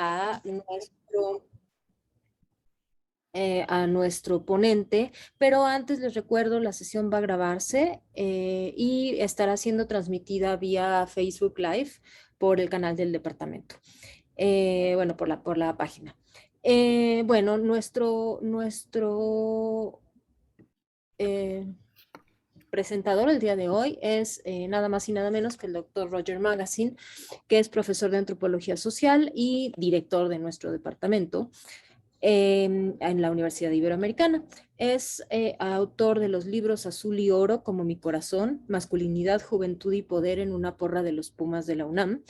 a nuestro ponente, pero antes les recuerdo, la sesión va a grabarse y estará siendo transmitida vía Facebook Live por el canal del departamento. Bueno, por la página. Bueno, nuestro presentador el día de hoy es nada más y nada menos que el doctor Roger Magazine, que es profesor de antropología social y director de nuestro departamento en la Universidad Iberoamericana. Es autor de los libros Azul y Oro, como mi corazón, Masculinidad, Juventud y Poder en una porra de los Pumas de la UNAM,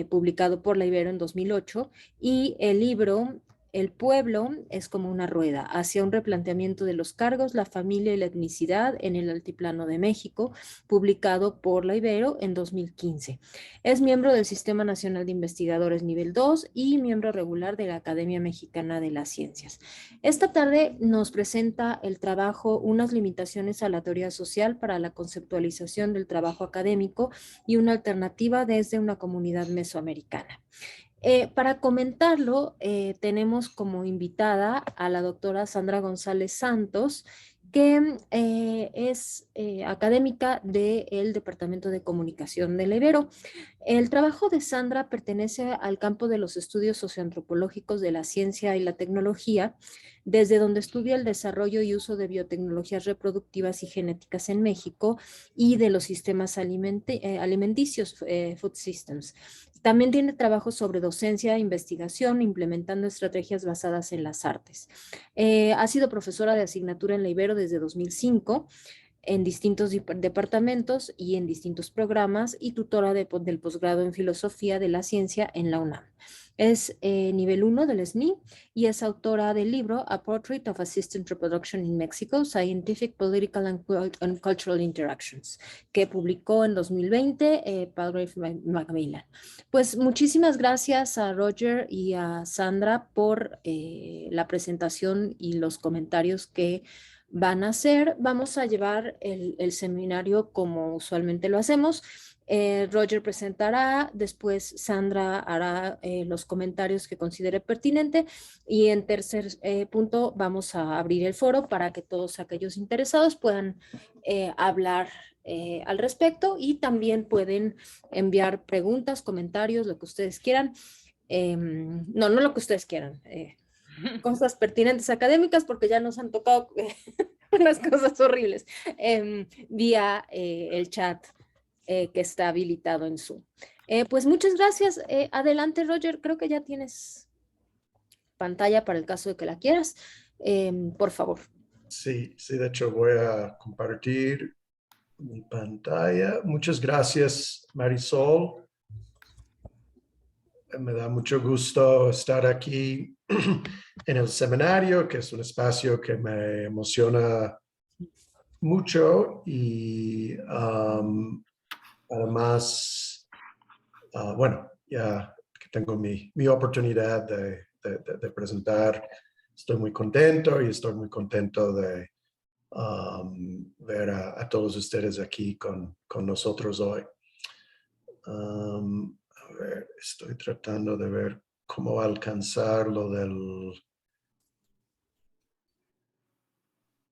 publicado por la Ibero en 2008, y el libro El pueblo es como una rueda, hacia un replanteamiento de los cargos, la familia y la etnicidad en el Altiplano de México, publicado por la Ibero en 2015. Es miembro del Sistema Nacional de Investigadores Nivel 2 y miembro regular de la Academia Mexicana de las Ciencias. Esta tarde nos presenta el trabajo Unas limitaciones a la teoría social para la conceptualización del trabajo académico y una alternativa desde una comunidad mesoamericana. Para comentarlo, tenemos como invitada a la doctora Sandra González Santos, que es académica del Departamento de Comunicación de la Ibero. El trabajo de Sandra pertenece al campo de los estudios socioantropológicos de la ciencia y la tecnología, desde donde estudia el desarrollo y uso de biotecnologías reproductivas y genéticas en México y de los sistemas alimenticios, food systems. También tiene trabajos sobre docencia, investigación, implementando estrategias basadas en las artes. Ha sido profesora de asignatura en la Ibero desde 2005 en distintos departamentos y en distintos programas y tutora del posgrado en Filosofía de la Ciencia en la UNAM. Es nivel 1 del SNI y es autora del libro A Portrait of Assisted Reproduction in Mexico, Scientific, Political and Cultural Interactions, que publicó en 2020 Palgrave Macmillan. Pues muchísimas gracias a Roger y a Sandra por la presentación y los comentarios que van a hacer. Vamos a llevar el seminario como usualmente lo hacemos. Roger presentará, después Sandra hará los comentarios que considere pertinente y en tercer punto vamos a abrir el foro para que todos aquellos interesados puedan hablar al respecto y también pueden enviar preguntas, comentarios, lo que ustedes quieran. No lo que ustedes quieran. Cosas pertinentes académicas porque ya nos han tocado unas cosas horribles vía el chat que está habilitado en Zoom. Pues muchas gracias. Adelante, Roger. Creo que ya tienes pantalla para el caso de que la quieras. Por favor. Sí, de hecho voy a compartir mi pantalla. Muchas gracias, Marisol. Me da mucho gusto estar aquí en el seminario, que es un espacio que me emociona mucho y además, bueno, ya que tengo mi oportunidad de presentar, estoy muy contento y estoy muy contento de ver a todos ustedes aquí con nosotros hoy. A ver, estoy tratando de ver cómo alcanzar lo del...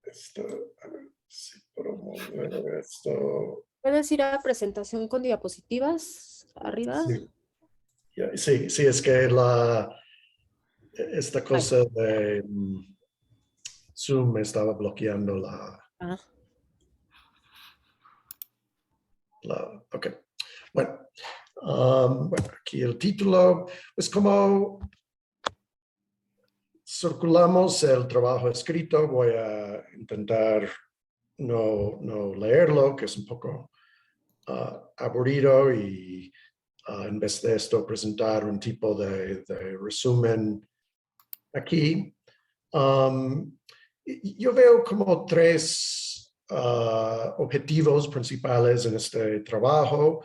a ver si puedo mover esto. ¿Puedes ir a presentación con diapositivas arriba? Sí, es que esta cosa de Zoom me estaba bloqueando ok. Bueno, aquí el título, pues como circulamos el trabajo escrito, voy a intentar no leerlo, que es un poco aburrido y en vez de esto presentar un tipo de resumen aquí. Yo veo como tres objetivos principales en este trabajo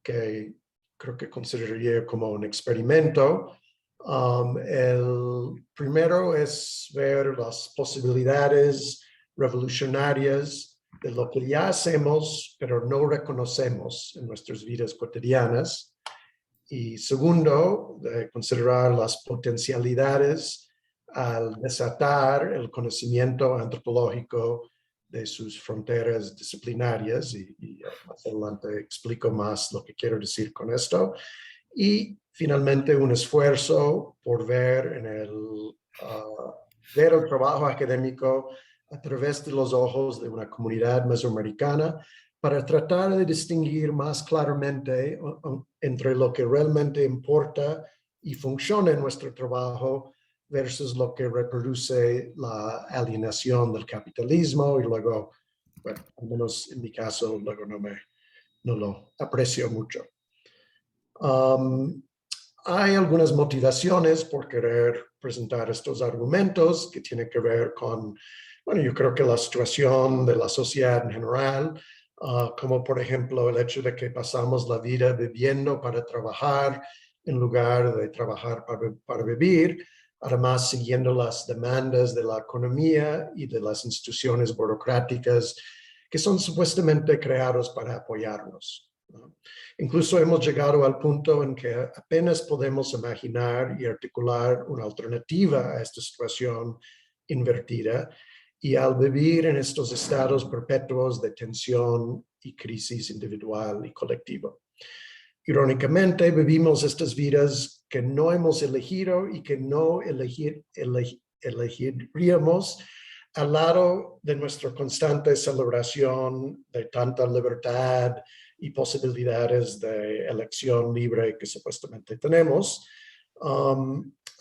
que creo que consideraría como un experimento. El primero es ver las posibilidades revolucionarias de lo que ya hacemos, pero no reconocemos en nuestras vidas cotidianas. Y segundo, de considerar las potencialidades al desatar el conocimiento antropológico de sus fronteras disciplinarias, y más adelante explico más lo que quiero decir con esto. Y finalmente un esfuerzo por ver ver el trabajo académico a través de los ojos de una comunidad mesoamericana para tratar de distinguir más claramente entre lo que realmente importa y funciona en nuestro trabajo versus lo que reproduce la alienación del capitalismo y luego, bueno, al menos en mi caso, luego no lo aprecio mucho. Hay algunas motivaciones por querer presentar estos argumentos que tienen que ver con, bueno, yo creo que la situación de la sociedad en general, como por ejemplo el hecho de que pasamos la vida viviendo para trabajar en lugar de trabajar para vivir, además siguiendo las demandas de la economía y de las instituciones burocráticas que son supuestamente creados para apoyarnos, ¿no? Incluso hemos llegado al punto en que apenas podemos imaginar y articular una alternativa a esta situación invertida, y al vivir en estos estados perpetuos de tensión y crisis individual y colectiva. Irónicamente, vivimos estas vidas que no hemos elegido y que no elegiríamos al lado de nuestra constante celebración de tanta libertad y posibilidades de elección libre que supuestamente tenemos.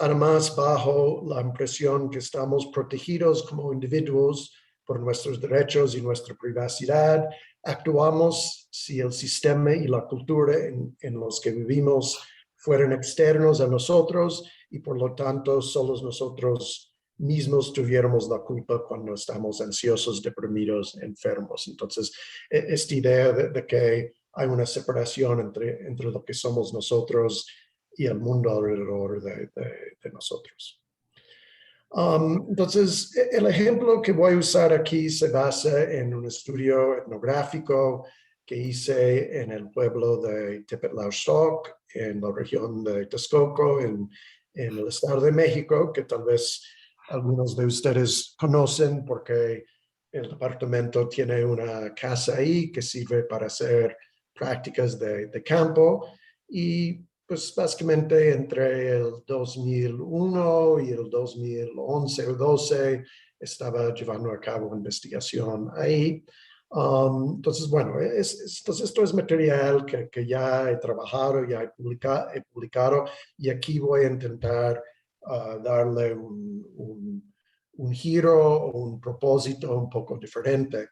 Además, bajo la impresión que estamos protegidos como individuos por nuestros derechos y nuestra privacidad, actuamos si el sistema y la cultura en los que vivimos fueran externos a nosotros y por lo tanto solos nosotros mismos tuviéramos la culpa cuando estamos ansiosos, deprimidos, enfermos. Entonces, esta idea de que hay una separación entre lo que somos nosotros y el mundo alrededor de nosotros. Entonces, el ejemplo que voy a usar aquí se basa en un estudio etnográfico que hice en el pueblo de Tepetlauxtoc, en la región de Texcoco, en el Estado de México, que tal vez algunos de ustedes conocen porque el departamento tiene una casa ahí que sirve para hacer prácticas de campo. Y pues básicamente entre el 2001 y el 2011 o 12 estaba llevando a cabo investigación ahí. Entonces, bueno, esto es material que ya he trabajado, ya he publicado, y aquí voy a intentar darle un giro o un propósito un poco diferente.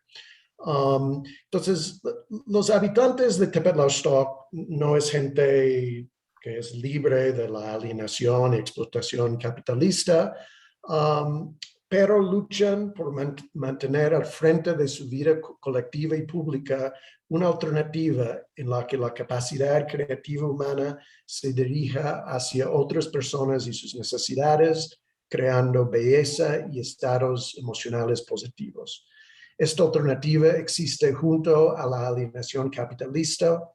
Entonces, los habitantes de Tepetlauxtoc no es gente que es libre de la alienación y explotación capitalista, pero luchan por mantener al frente de su vida colectiva y pública una alternativa en la que la capacidad creativa humana se dirija hacia otras personas y sus necesidades, creando belleza y estados emocionales positivos. Esta alternativa existe junto a la alienación capitalista,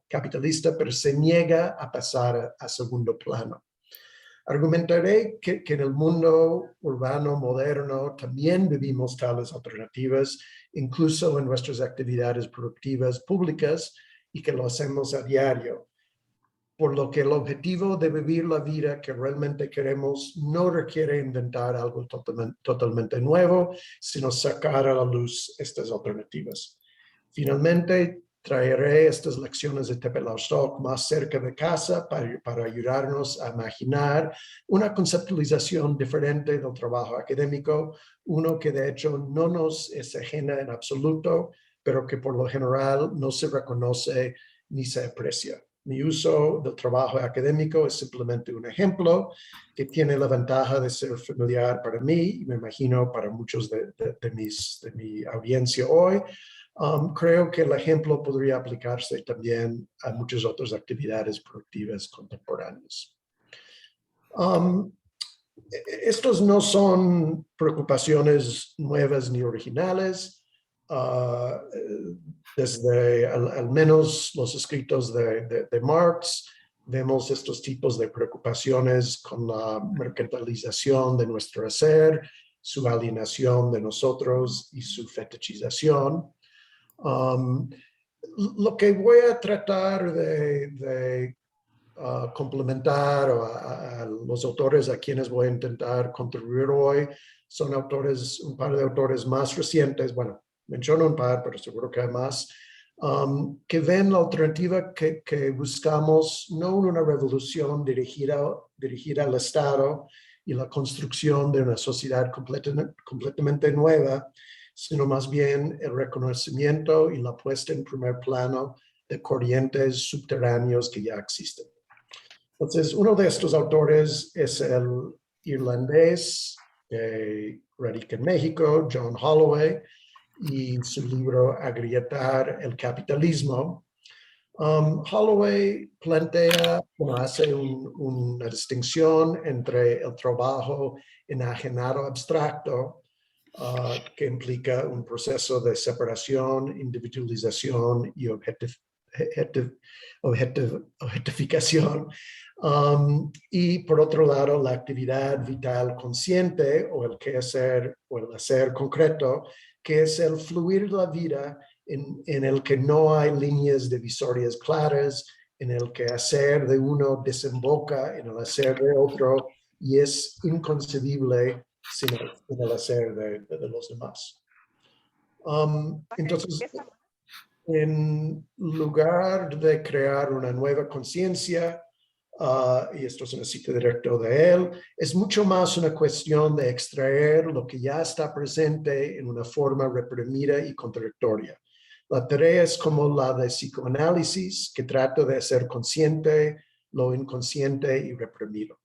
pero se niega a pasar a segundo plano. Argumentaré que en el mundo urbano moderno también vivimos tales alternativas, incluso en nuestras actividades productivas públicas, y que lo hacemos a diario. Por lo que el objetivo de vivir la vida que realmente queremos no requiere inventar algo totalmente nuevo, sino sacar a la luz estas alternativas. Finalmente, traeré estas lecciones de Tepetlauxtoc más cerca de casa para ayudarnos a imaginar una conceptualización diferente del trabajo académico, uno que de hecho no nos es ajena en absoluto, pero que por lo general no se reconoce ni se aprecia. Mi uso del trabajo académico es simplemente un ejemplo que tiene la ventaja de ser familiar para mí y me imagino para muchos de mi audiencia hoy. Creo que el ejemplo podría aplicarse también a muchas otras actividades productivas contemporáneas. Estos no son preocupaciones nuevas ni originales. Desde al menos los escritos de Marx vemos estos tipos de preocupaciones con la mercantilización de nuestro ser, su alienación de nosotros y su fetichización. Lo que voy a tratar de complementar a los autores a quienes voy a intentar contribuir hoy son autores, un par de autores más recientes, bueno, menciono un par, pero seguro que hay más, que ven la alternativa que buscamos, no una revolución dirigida al Estado y la construcción de una sociedad completamente nueva, sino más bien el reconocimiento y la puesta en primer plano de corrientes subterráneos que ya existen. Entonces, uno de estos autores es el irlandés que radica en México, John Holloway, y su libro Agrietar el capitalismo. Holloway plantea, hace una distinción entre el trabajo enajenado abstracto, que implica un proceso de separación, individualización y objetificación. Y por otro lado, la actividad vital consciente o el quehacer o el hacer concreto, que es el fluir de la vida en el que no hay líneas divisorias claras, en el que hacer de uno desemboca en el hacer de otro y es inconcebible sin el hacer de los demás. Entonces, en lugar de crear una nueva conciencia, y esto es una cita directa de él, es mucho más una cuestión de extraer lo que ya está presente en una forma reprimida y contradictoria. La tarea es como la de psicoanálisis, que trata de hacer consciente lo inconsciente y reprimido.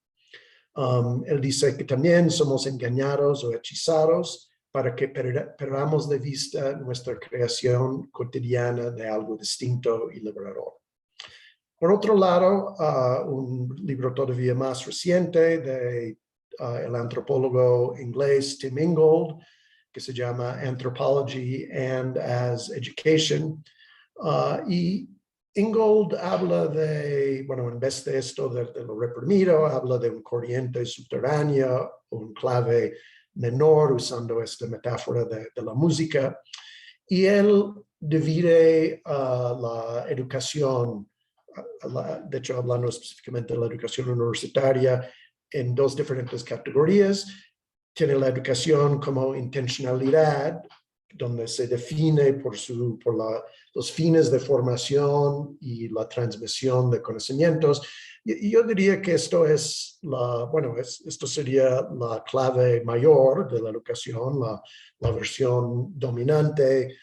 Él dice que también somos engañados o hechizados para que perdamos de vista nuestra creación cotidiana de algo distinto y liberador. Por otro lado, un libro todavía más reciente de el antropólogo inglés Tim Ingold, que se llama Anthropology and as Education. Y Ingold habla de, bueno, en vez de esto de lo reprimido, habla de un corriente subterránea, un clave menor, usando esta metáfora de la música. Y él divide la educación, de hecho hablando específicamente de la educación universitaria, en dos diferentes categorías. Tiene la educación como intencionalidad, donde se define por los fines de formación y la transmisión de conocimientos. Y yo diría que esto es esto sería la clave mayor de la educación, la versión dominante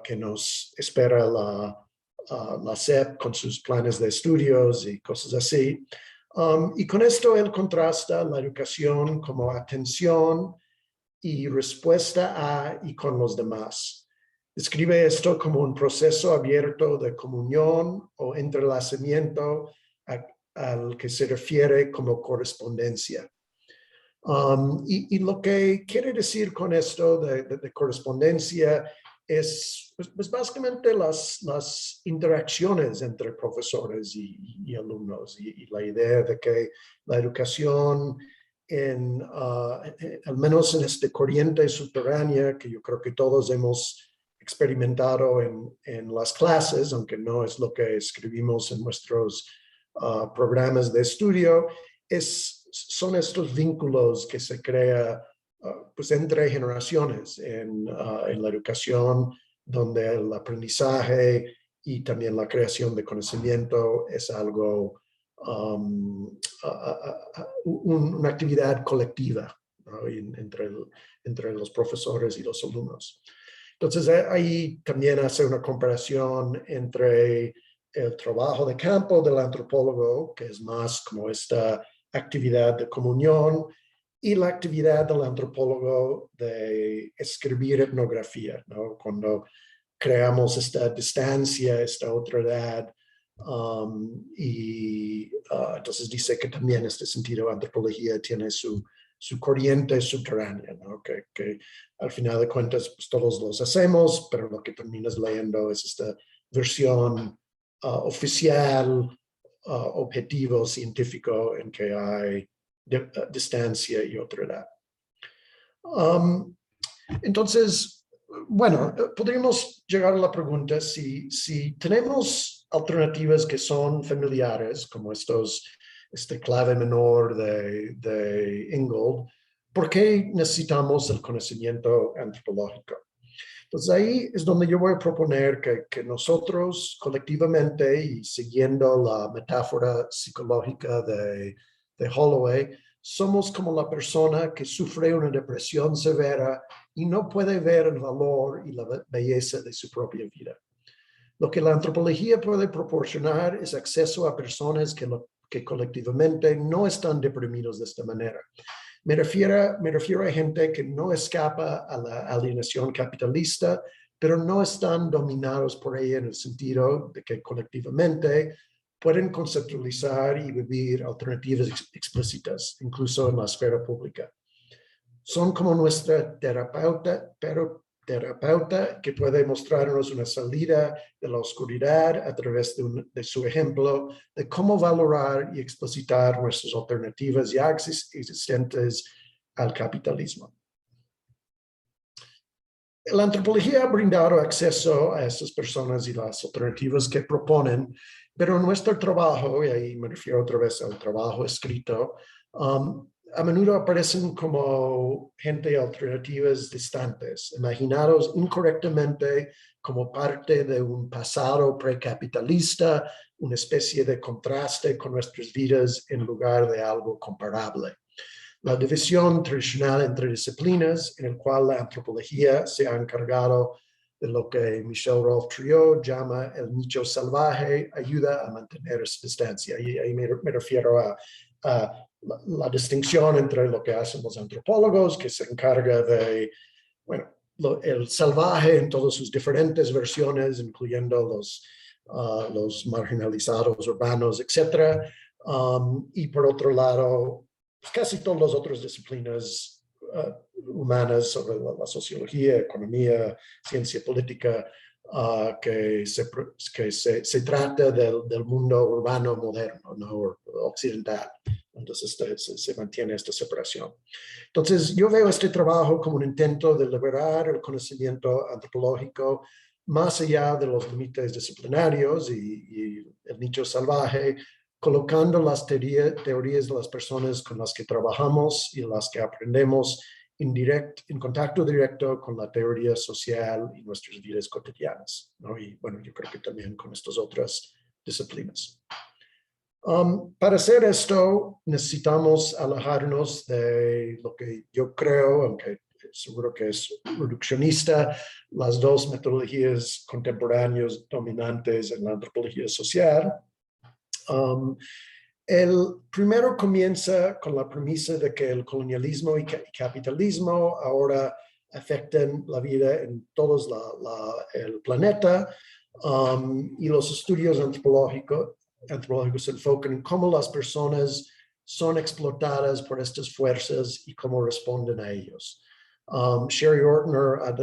que nos espera la SEP con sus planes de estudios y cosas así. Y con esto él contrasta la educación como atención y respuesta a y con los demás. Describe esto como un proceso abierto de comunión o entrelazamiento al que se refiere como correspondencia. Y lo que quiere decir con esto de correspondencia es pues básicamente las interacciones entre profesores y alumnos y la idea de que la educación al menos en esta corriente subterránea que yo creo que todos hemos experimentado en las clases, aunque no es lo que escribimos en nuestros programas de estudio, son estos vínculos que se crean pues entre generaciones en la educación, donde el aprendizaje y también la creación de conocimiento es algo, una actividad colectiva, ¿no? entre los profesores y los alumnos. Entonces ahí también hace una comparación entre el trabajo de campo del antropólogo, que es más como esta actividad de comunión, y la actividad del antropólogo de escribir etnografía, ¿no? Cuando creamos esta distancia, esta otredad, entonces dice que también en este sentido antropología tiene su corriente subterránea, ¿no? que al final de cuentas pues, todos los hacemos, pero lo que terminas leyendo es esta versión oficial objetivo científico en que hay distancia y otredad. Entonces, bueno, podríamos llegar a la pregunta si tenemos alternativas que son familiares, como este clave menor de Ingold, ¿por qué necesitamos el conocimiento antropológico? Entonces ahí es donde yo voy a proponer que nosotros colectivamente y siguiendo la metáfora psicológica de Holloway, somos como la persona que sufre una depresión severa y no puede ver el valor y la belleza de su propia vida. Lo que la antropología puede proporcionar es acceso a personas que colectivamente no están deprimidos de esta manera. Me refiero a gente que no escapa a la alienación capitalista, pero no están dominados por ella en el sentido de que colectivamente pueden conceptualizar y vivir alternativas explícitas, incluso en la esfera pública. Son como nuestra terapeuta que puede mostrarnos una salida de la oscuridad a través de su ejemplo de cómo valorar y explicitar nuestras alternativas ya existentes al capitalismo. La antropología ha brindado acceso a estas personas y las alternativas que proponen, pero en nuestro trabajo, y ahí me refiero otra vez al trabajo escrito, a menudo aparecen como gente de alternativas distantes, imaginados incorrectamente como parte de un pasado precapitalista, una especie de contraste con nuestras vidas en lugar de algo comparable. La división tradicional entre disciplinas, en el cual la antropología se ha encargado de lo que Michel-Rolph Trouillot llama el nicho salvaje, ayuda a mantener esa distancia. Y ahí me refiero a la distinción entre lo que hacen los antropólogos, que se encarga de, bueno, el salvaje en todas sus diferentes versiones, incluyendo los marginalizados urbanos, etc. Y por otro lado, casi todas las otras disciplinas humanas sobre la sociología, economía, ciencia política, que se trata del mundo urbano moderno, ¿no? Occidental. Entonces se mantiene esta separación. Entonces yo veo este trabajo como un intento de liberar el conocimiento antropológico más allá de los límites disciplinarios y el nicho salvaje, colocando las teorías de las personas con las que trabajamos y las que aprendemos en contacto directo con la teoría social y nuestras vidas cotidianas, ¿no? Y bueno, yo creo que también con estas otras disciplinas. Para hacer esto, necesitamos alejarnos de lo que yo creo, aunque seguro que es reduccionista, las dos metodologías contemporáneas dominantes en la antropología social. El primero comienza con la premisa de que el colonialismo y capitalismo ahora afectan la vida en todo el planeta, y los estudios antropológicos se enfocan en cómo las personas son explotadas por estas fuerzas y cómo responden a ellos. Sherry Ortner ha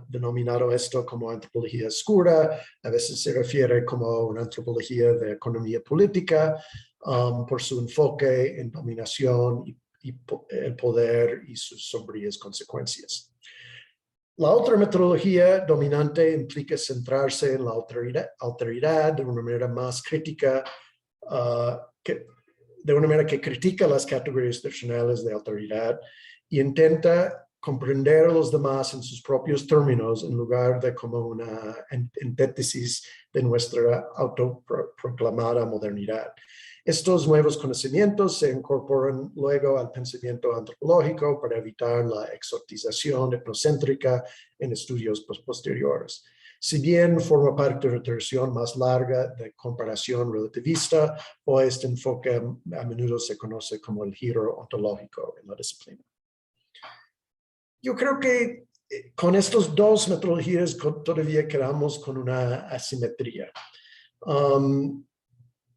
denominado esto como antropología oscura, a veces se refiere como una antropología de economía política, por su enfoque en dominación y el poder y sus sombrías consecuencias. La otra metodología dominante implica centrarse en la alteridad de una manera más crítica, de una manera que critica las categorías tradicionales de alteridad y intenta comprender a los demás en sus propios términos en lugar de como una antítesis de nuestra autoproclamada modernidad. Estos nuevos conocimientos se incorporan luego al pensamiento antropológico para evitar la exotización etnocéntrica en estudios posteriores. Si bien forma parte de una tradición más larga de comparación relativista, o este enfoque a menudo se conoce como el giro ontológico en la disciplina. Yo creo que con estas dos metodologías todavía quedamos con una asimetría.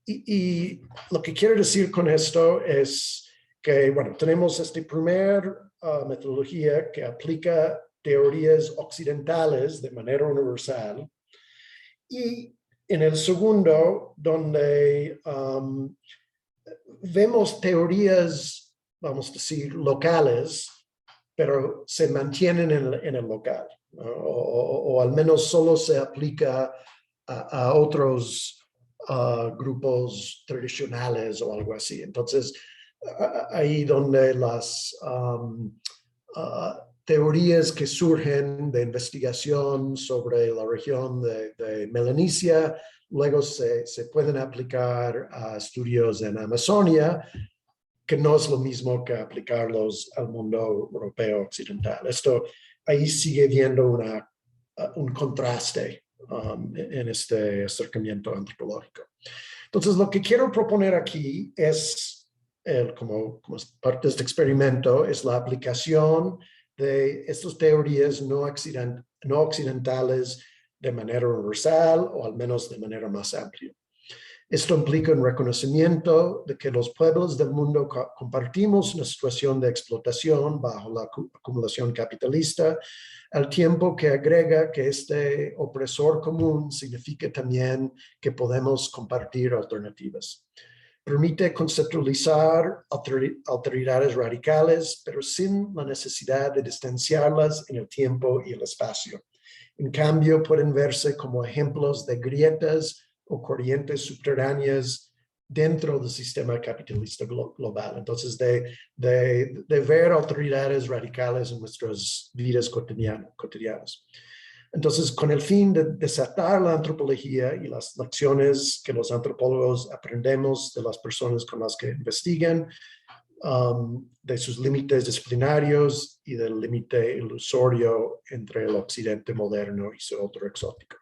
Y lo que quiero decir con esto es que, bueno, tenemos esta primera metodología que aplica teorías occidentales de manera universal y en el segundo, donde vemos teorías, vamos a decir, locales, pero se mantienen en el local, ¿no? O al menos solo se aplica a otros grupos tradicionales o algo así. Entonces, ahí donde las teorías que surgen de investigación sobre la región de Melanesia, luego se pueden aplicar a estudios en Amazonia, que no es lo mismo que aplicarlos al mundo europeo occidental. Esto ahí sigue viendo un contraste en este acercamiento antropológico. Entonces, lo que quiero proponer aquí es, como parte de este experimento, es la aplicación de estas teorías no occidentales de manera universal o al menos de manera más amplia. Esto implica un reconocimiento de que los pueblos del mundo compartimos una situación de explotación bajo la acumulación capitalista, al tiempo que agrega que este opresor común significa también que podemos compartir alternativas. Permite conceptualizar alteridades radicales, pero sin la necesidad de distanciarlas en el tiempo y el espacio. En cambio, pueden verse como ejemplos de grietas o corrientes subterráneas dentro del sistema capitalista global. Entonces, de ver autoridades radicales en nuestras vidas cotidianas. Entonces, con el fin de desatar la antropología y las lecciones que los antropólogos aprendemos de las personas con las que investigan, de sus límites disciplinarios y del límite ilusorio entre el occidente moderno y su otro exótico.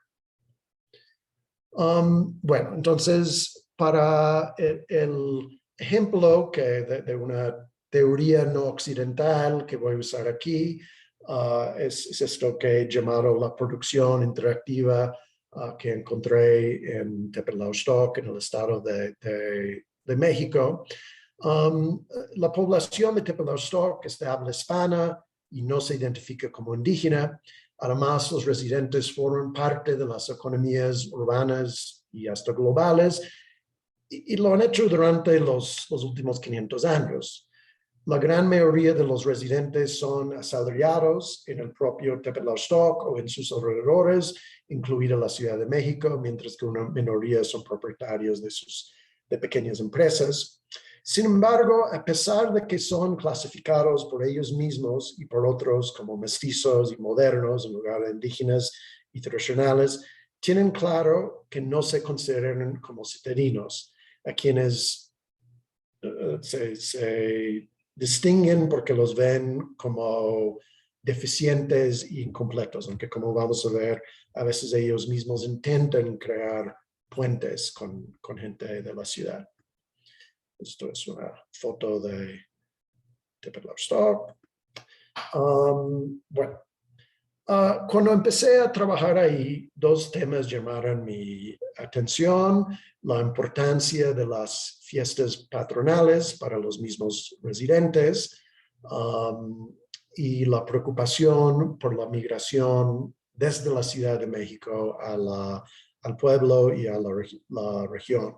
Bueno, entonces, para el ejemplo de una teoría no occidental que voy a usar aquí, es esto que he llamado la producción interactiva que encontré en Tepelaustoc, en el estado de México. La población de Tepelaustoc es de habla hispana y no se identifica como indígena. Además, los residentes forman parte de las economías urbanas y hasta globales y lo han hecho durante los últimos 500 años. La gran mayoría de los residentes son asalariados en el propio Tepelaustoc o en sus alrededores, incluida la Ciudad de México, mientras que una minoría son propietarios de pequeñas empresas. Sin embargo, a pesar de que son clasificados por ellos mismos y por otros como mestizos y modernos en lugar de indígenas y tradicionales, tienen claro que no se consideran como citadinos, a quienes se distinguen porque los ven como deficientes e incompletos, aunque como vamos a ver, a veces ellos mismos intentan crear puentes con gente de la ciudad. Esto es una foto de Tepelaustoc. Bueno, cuando empecé a trabajar ahí, dos temas llamaron mi atención: la importancia de las fiestas patronales para los mismos residentes y la preocupación por la migración desde la Ciudad de México al pueblo y a la región.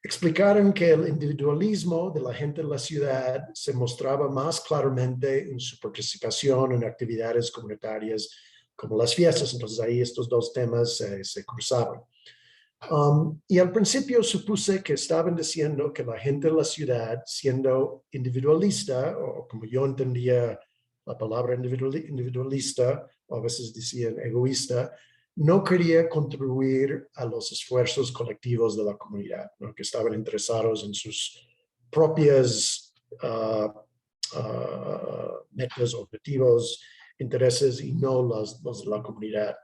Explicaron que el individualismo de la gente de la ciudad se mostraba más claramente en su participación en actividades comunitarias como las fiestas. Entonces ahí estos dos temas se cruzaban. Y al principio supuse que estaban diciendo que la gente de la ciudad, siendo individualista, o como yo entendía la palabra individualista, o a veces decían egoísta, no quería contribuir a los esfuerzos colectivos de la comunidad, ¿no? Que estaban interesados en sus propias metas, objetivos, intereses y no los de la comunidad.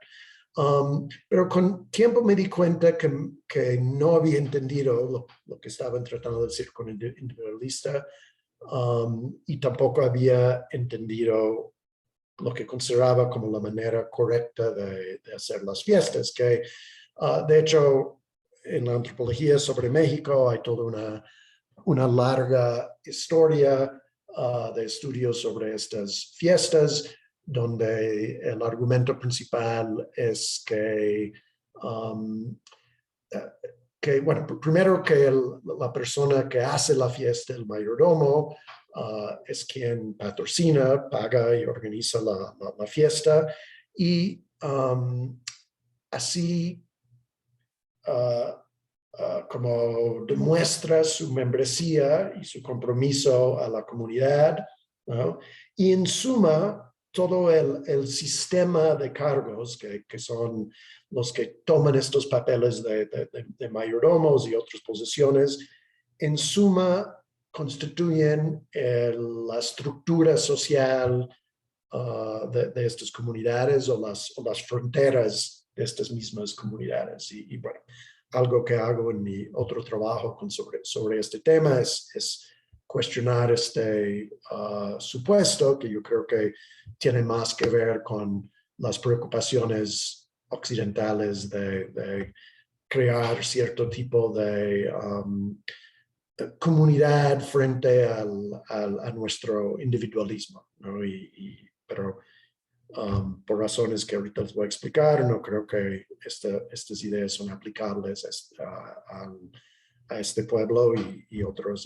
Pero con tiempo me di cuenta que no había entendido lo que estaban tratando de decir con individualista y tampoco había entendido lo que consideraba como la manera correcta de hacer las fiestas, que de hecho en la antropología sobre México hay toda una larga historia de estudios sobre estas fiestas, donde el argumento principal es que Que, bueno, primero que la persona que hace la fiesta, el mayordomo, es quien patrocina, paga y organiza la fiesta, y así como demuestra su membresía y su compromiso a la comunidad, ¿no? Y en suma, todo el sistema de cargos que son los que toman estos papeles de mayordomos y otras posiciones, en suma constituyen la estructura social de estas comunidades o las fronteras de estas mismas comunidades. Y bueno, algo que hago en mi otro trabajo sobre este tema es cuestionar este supuesto, que yo creo que tiene más que ver con las preocupaciones occidentales de crear cierto tipo de comunidad frente a nuestro individualismo, ¿no? Pero por razones que ahorita les voy a explicar, no creo que estas ideas son aplicables a este pueblo y otros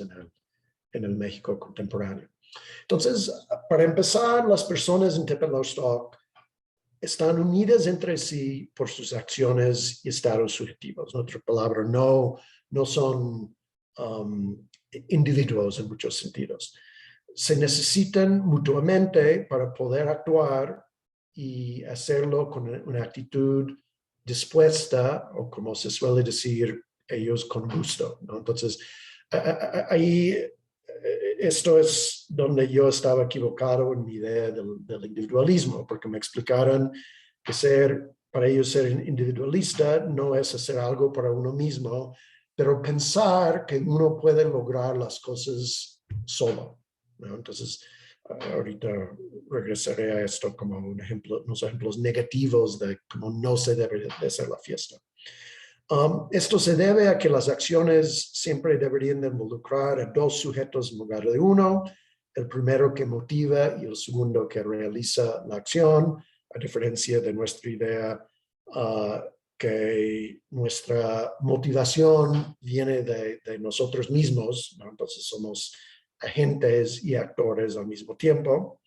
en el México contemporáneo. Entonces, para empezar, las personas en Tepelaustoc están unidas entre sí por sus acciones y estados subjetivos. En otra palabra, no son individuos en muchos sentidos. Se necesitan mutuamente para poder actuar y hacerlo con una actitud dispuesta, o como se suele decir, ellos con gusto, ¿no? Entonces, ahí esto es donde yo estaba equivocado en mi idea del individualismo, porque me explicaron que para ellos ser individualista no es hacer algo para uno mismo, pero pensar que uno puede lograr las cosas solo, ¿no? Entonces, ahorita regresaré a esto como unos ejemplos negativos de cómo no se debe de hacer la fiesta. Esto se debe a que las acciones siempre deberían de involucrar a dos sujetos en lugar de uno, el primero que motiva y el segundo que realiza la acción, a diferencia de nuestra idea que nuestra motivación viene de nosotros mismos, ¿no? Entonces somos agentes y actores al mismo tiempo,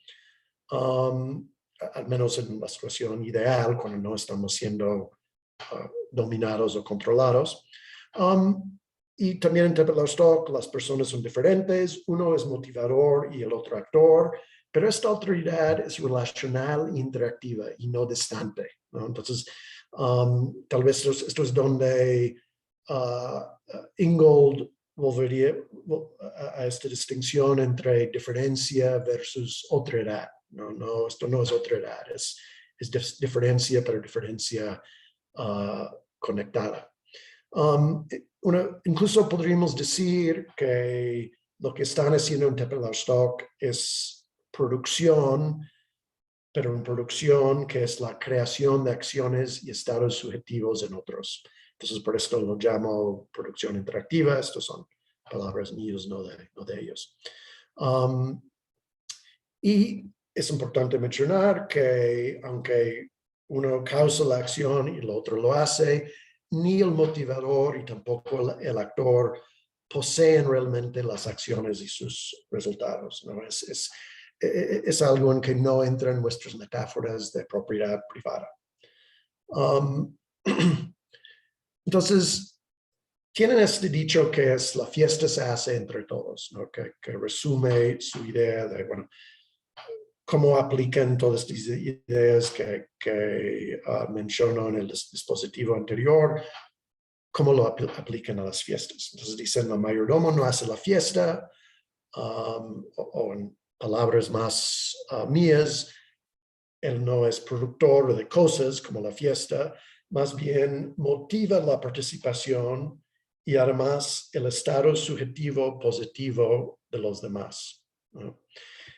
al menos en la situación ideal, cuando no estamos siendo dominados o controlados. Y también en Tepelaustoc las personas son diferentes, uno es motivador y el otro actor, pero esta autoridad es relacional e interactiva y no distante, ¿no? Entonces, tal vez esto es donde Ingold volvería a esta distinción entre diferencia versus otredad. No, esto no es otredad, es diferencia, pero diferencia conectada. Incluso podríamos decir que lo que están haciendo en Tepelaustoc es producción, pero en producción que es la creación de acciones y estados subjetivos en otros. Entonces, por esto lo llamo producción interactiva. Estas son palabras mías, no de ellos. Y es importante mencionar que aunque uno causa la acción y el otro lo hace, ni el motivador y tampoco el actor poseen realmente las acciones y sus resultados, ¿no? Es algo en que no entra en nuestras metáforas de propiedad privada. Entonces, tienen este dicho que es la fiesta se hace entre todos, ¿no? Que resume su idea de, bueno, cómo aplican todas estas ideas que menciono en el dispositivo anterior, cómo lo aplican a las fiestas. Entonces dicen, el mayordomo no hace la fiesta, o en palabras más mías, él no es productor de cosas como la fiesta, más bien motiva la participación y además el estado subjetivo positivo de los demás, ¿no?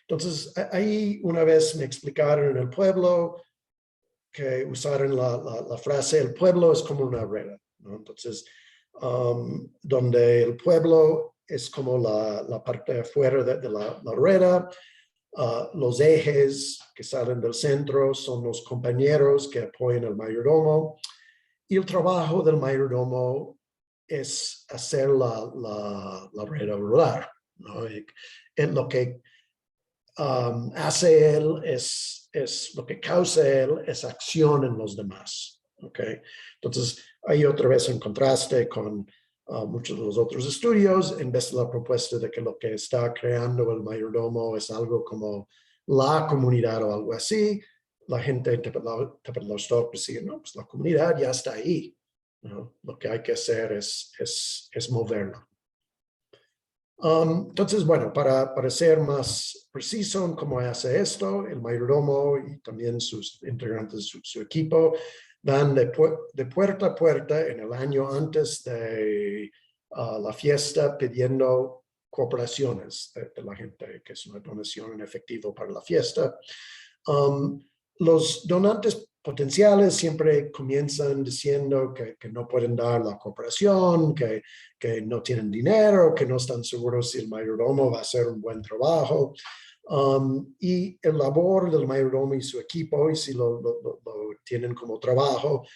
Entonces, ahí una vez me explicaron en el pueblo que usaron la frase, el pueblo es como una rueda, ¿no? Entonces, donde el pueblo es como la parte de afuera de la rueda, los ejes que salen del centro son los compañeros que apoyan al mayordomo, Y el trabajo del mayordomo es hacer la rueda rodar, ¿no? Y lo que hace él es lo que causa él es acción en los demás. ¿Okay? Entonces, ahí otra vez en contraste con muchos de los otros estudios, en vez de la propuesta de que lo que está creando el mayordomo es algo como la comunidad o algo así, la gente en Tepetlastoc decía, no, pues la comunidad ya está ahí, ¿no? Lo que hay que hacer es moverlo. Entonces, bueno, para ser más preciso en cómo hace esto, el mayordomo y también sus integrantes de su equipo van de puerta a puerta en el año antes de la fiesta pidiendo cooperaciones de la gente, que es una donación en efectivo para la fiesta. Los donantes potenciales siempre comienzan diciendo que no pueden dar la cooperación, que no tienen dinero, que no están seguros si el mayordomo va a hacer un buen trabajo. Y el labor del mayordomo y su equipo, y si lo tienen como trabajo,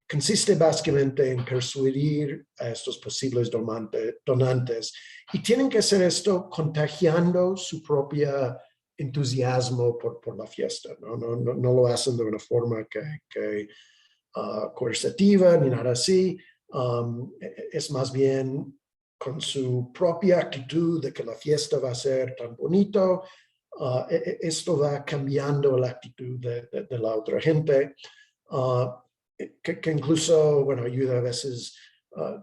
consiste básicamente en persuadir a estos posibles donantes y tienen que hacer esto contagiando su propia entusiasmo por la fiesta. No lo hacen de una forma coercitiva ni nada así. Es más bien con su propia actitud de que la fiesta va a ser tan bonito. Esto va cambiando la actitud de la otra gente. Que incluso, bueno, ayuda a veces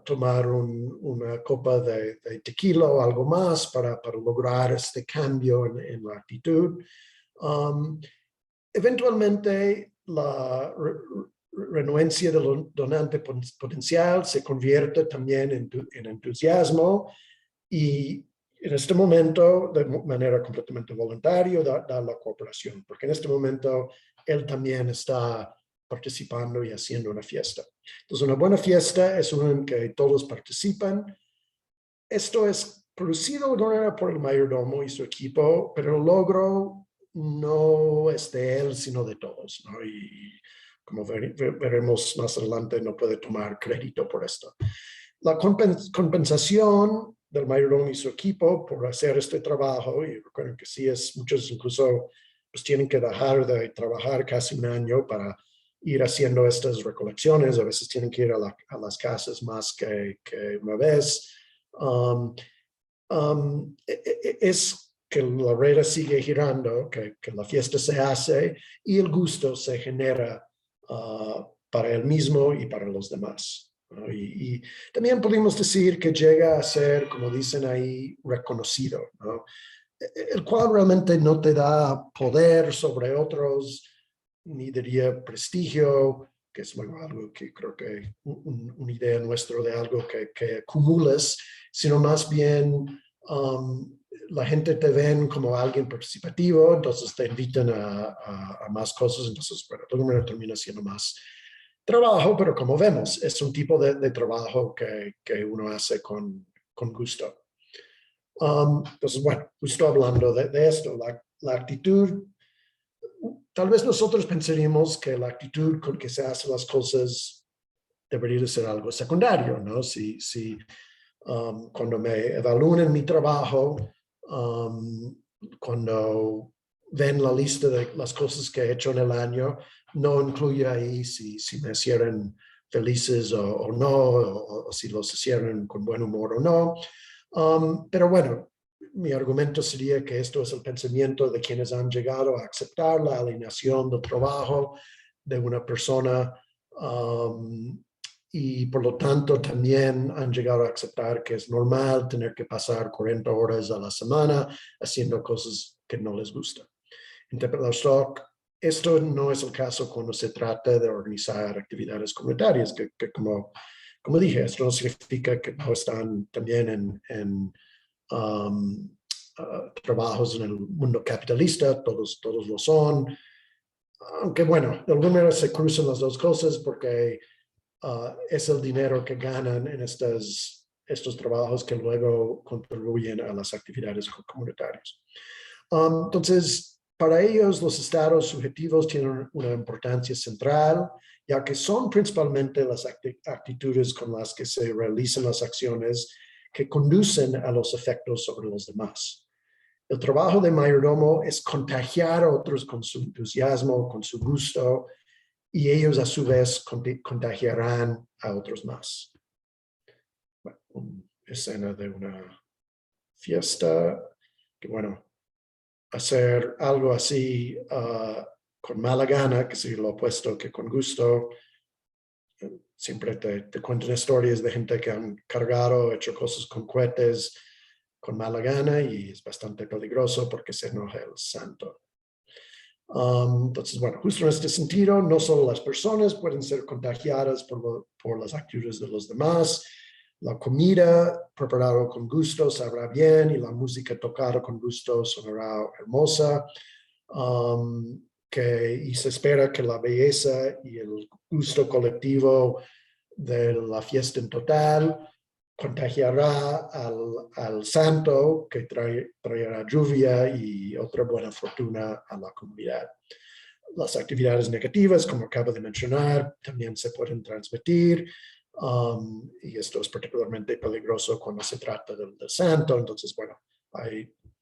tomar una copa de tequila o algo más para lograr este cambio en la actitud. Eventualmente, la renuencia del donante potencial se convierte también en entusiasmo y en este momento, de manera completamente voluntaria, da la cooperación, porque en este momento él también está participando y haciendo una fiesta. Entonces, una buena fiesta es una en que todos participan. Esto es producido por el mayordomo y su equipo, pero el logro no es de él, sino de todos, ¿no? Y como veremos más adelante, no puede tomar crédito por esto. La compensación del mayordomo y su equipo por hacer este trabajo, y recuerden que sí, muchos incluso pues tienen que dejar de trabajar casi un año para ir haciendo estas recolecciones, a veces tienen que ir a las casas más que una vez. Es que la rueda sigue girando, que la fiesta se hace y el gusto se genera para él mismo y para los demás. ¿No? Y también podemos decir que llega a ser, como dicen ahí, reconocido, ¿no? El cual realmente no te da poder sobre otros, ni diría prestigio, que es algo que creo que una idea nuestra de algo que acumulas, sino más bien la gente te ven como alguien participativo, entonces te invitan a más cosas, entonces, bueno, de alguna manera termina siendo más trabajo, pero como vemos, es un tipo de trabajo que uno hace con gusto. Entonces, bueno, justo hablando de esto, la actitud, tal vez nosotros pensaríamos que la actitud con que se hacen las cosas debería de ser algo secundario, ¿no? Si cuando me evalúan en mi trabajo, cuando ven la lista de las cosas que he hecho en el año, no incluye ahí si me hicieron felices o no, o si los hicieron con buen humor o no. Pero bueno, mi argumento sería que esto es el pensamiento de quienes han llegado a aceptar la alineación del trabajo de una persona y por lo tanto también han llegado a aceptar que es normal tener que pasar 40 horas a la semana haciendo cosas que no les gustan. En Tepetlastoc, esto no es el caso cuando se trata de organizar actividades comunitarias, que como dije, esto no significa que no están también en trabajos en el mundo capitalista, todos lo son, aunque bueno, de alguna manera se cruzan las dos cosas porque es el dinero que ganan en estos trabajos que luego contribuyen a las actividades comunitarias. Entonces, Para ellos, los estados subjetivos tienen una importancia central, ya que son principalmente las actitudes con las que se realizan las acciones que conducen a los efectos sobre los demás. El trabajo de mayordomo es contagiar a otros con su entusiasmo, con su gusto, y ellos a su vez contagiarán a otros más. Bueno, una escena de una fiesta, que bueno, hacer algo así con mala gana, que es lo opuesto que con gusto. Siempre te cuentan historias de gente que han cargado, hecho cosas con cohetes con mala gana y es bastante peligroso porque se enoja el santo. Entonces, bueno, justo en este sentido, no solo las personas pueden ser contagiadas por las actitudes de los demás. La comida preparada con gusto sabrá bien y la música tocada con gusto sonará hermosa. Y se espera que la belleza y el gusto colectivo de la fiesta en total contagiará al santo que traerá lluvia y otra buena fortuna a la comunidad. Las actividades negativas, como acabo de mencionar, también se pueden transmitir. Y esto es particularmente peligroso cuando se trata del santo. Entonces, bueno,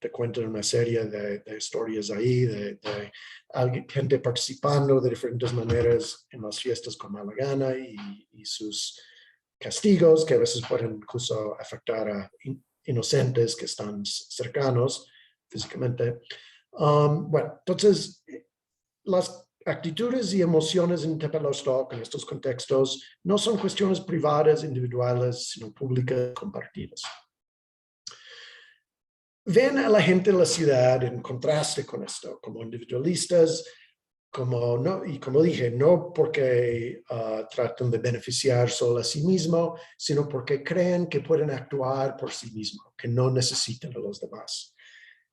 te cuento una serie de historias ahí, de gente participando de diferentes maneras en las fiestas con mala gana y sus castigos que a veces pueden incluso afectar a inocentes que están cercanos físicamente. Bueno, entonces, las actitudes y emociones en Tepelostock en estos contextos no son cuestiones privadas, individuales, sino públicas, compartidas. Ven a la gente de la ciudad en contraste con esto, como individualistas, y como dije, no porque tratan de beneficiar solo a sí mismo, sino porque creen que pueden actuar por sí mismo, que no necesitan a los demás.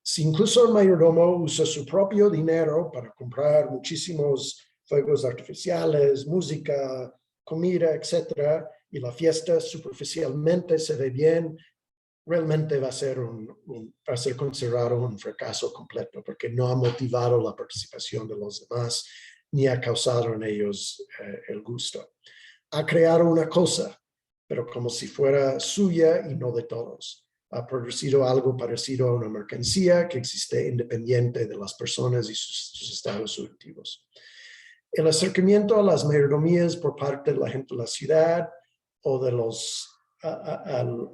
Si incluso el mayordomo usa su propio dinero para comprar muchísimos fuegos artificiales, música, comida, etcétera, y la fiesta superficialmente se ve bien, realmente va a ser considerado un fracaso completo porque no ha motivado la participación de los demás ni ha causado en ellos el gusto. Ha creado una cosa, pero como si fuera suya y no de todos. Ha producido algo parecido a una mercancía que existe independiente de las personas y sus estados subjetivos. El acercamiento a las mayordomías por parte de la gente de la ciudad o de los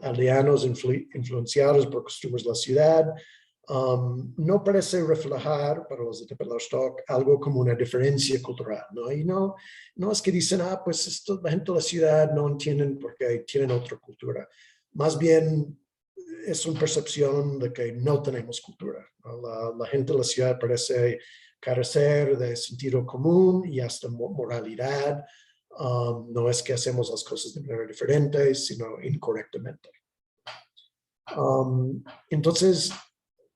aldeanos influenciados por costumbres de la ciudad no parece reflejar para los de Tepelostock algo como una diferencia cultural, ¿no? Y no es que dicen, pues la gente de la ciudad no entienden porque tienen otra cultura. Más bien es una percepción de que no tenemos cultura, ¿no? La gente de la ciudad parece carecer de sentido común y hasta moralidad. No es que hacemos las cosas de manera diferente, sino incorrectamente. Entonces,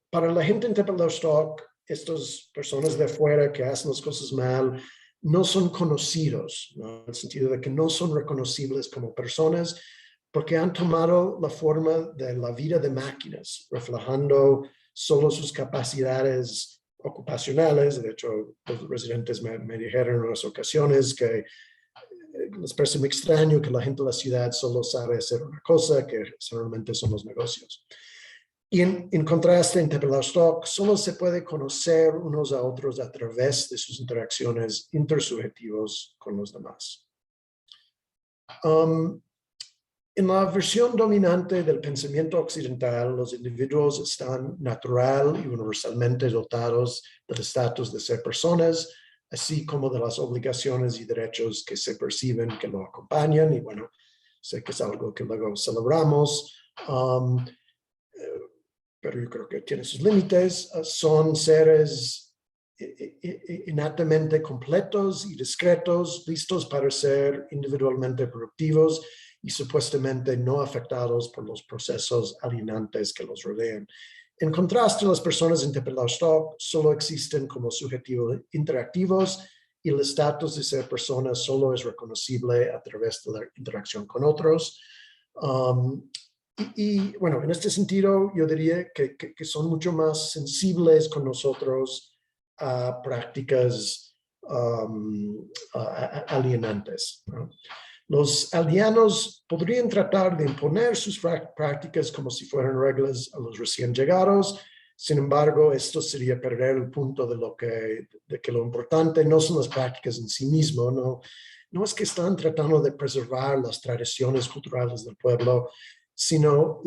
para la gente en Tepelostock, estas personas de afuera que hacen las cosas mal no son conocidos, ¿no? En el sentido de que no son reconocibles como personas porque han tomado la forma de la vida de máquinas, reflejando solo sus capacidades ocupacionales. De hecho, los residentes me dijeron en unas ocasiones que les parece muy extraño que la gente de la ciudad solo sabe hacer una cosa, que solamente son los negocios. Y en contraste, en Tepelostock solo se puede conocer unos a otros a través de sus interacciones intersubjetivas con los demás. En la versión dominante del pensamiento occidental, los individuos están natural y universalmente dotados del estatus de ser personas, así como de las obligaciones y derechos que se perciben que lo acompañan. Y bueno, sé que es algo que luego celebramos, pero yo creo que tiene sus límites. Son seres innatamente completos y discretos, listos para ser individualmente productivos y supuestamente no afectados por los procesos alienantes que los rodean. En contraste, las personas en Tepelostock solo existen como sujetivos interactivos y el estatus de ser personas solo es reconocible a través de la interacción con otros. Y bueno, en este sentido, yo diría que son mucho más sensibles con nosotros a prácticas alienantes, ¿no? Los aldeanos podrían tratar de imponer sus prácticas como si fueran reglas a los recién llegados. Sin embargo, esto sería perder el punto de que lo importante no son las prácticas en sí mismo, no es que están tratando de preservar las tradiciones culturales del pueblo, sino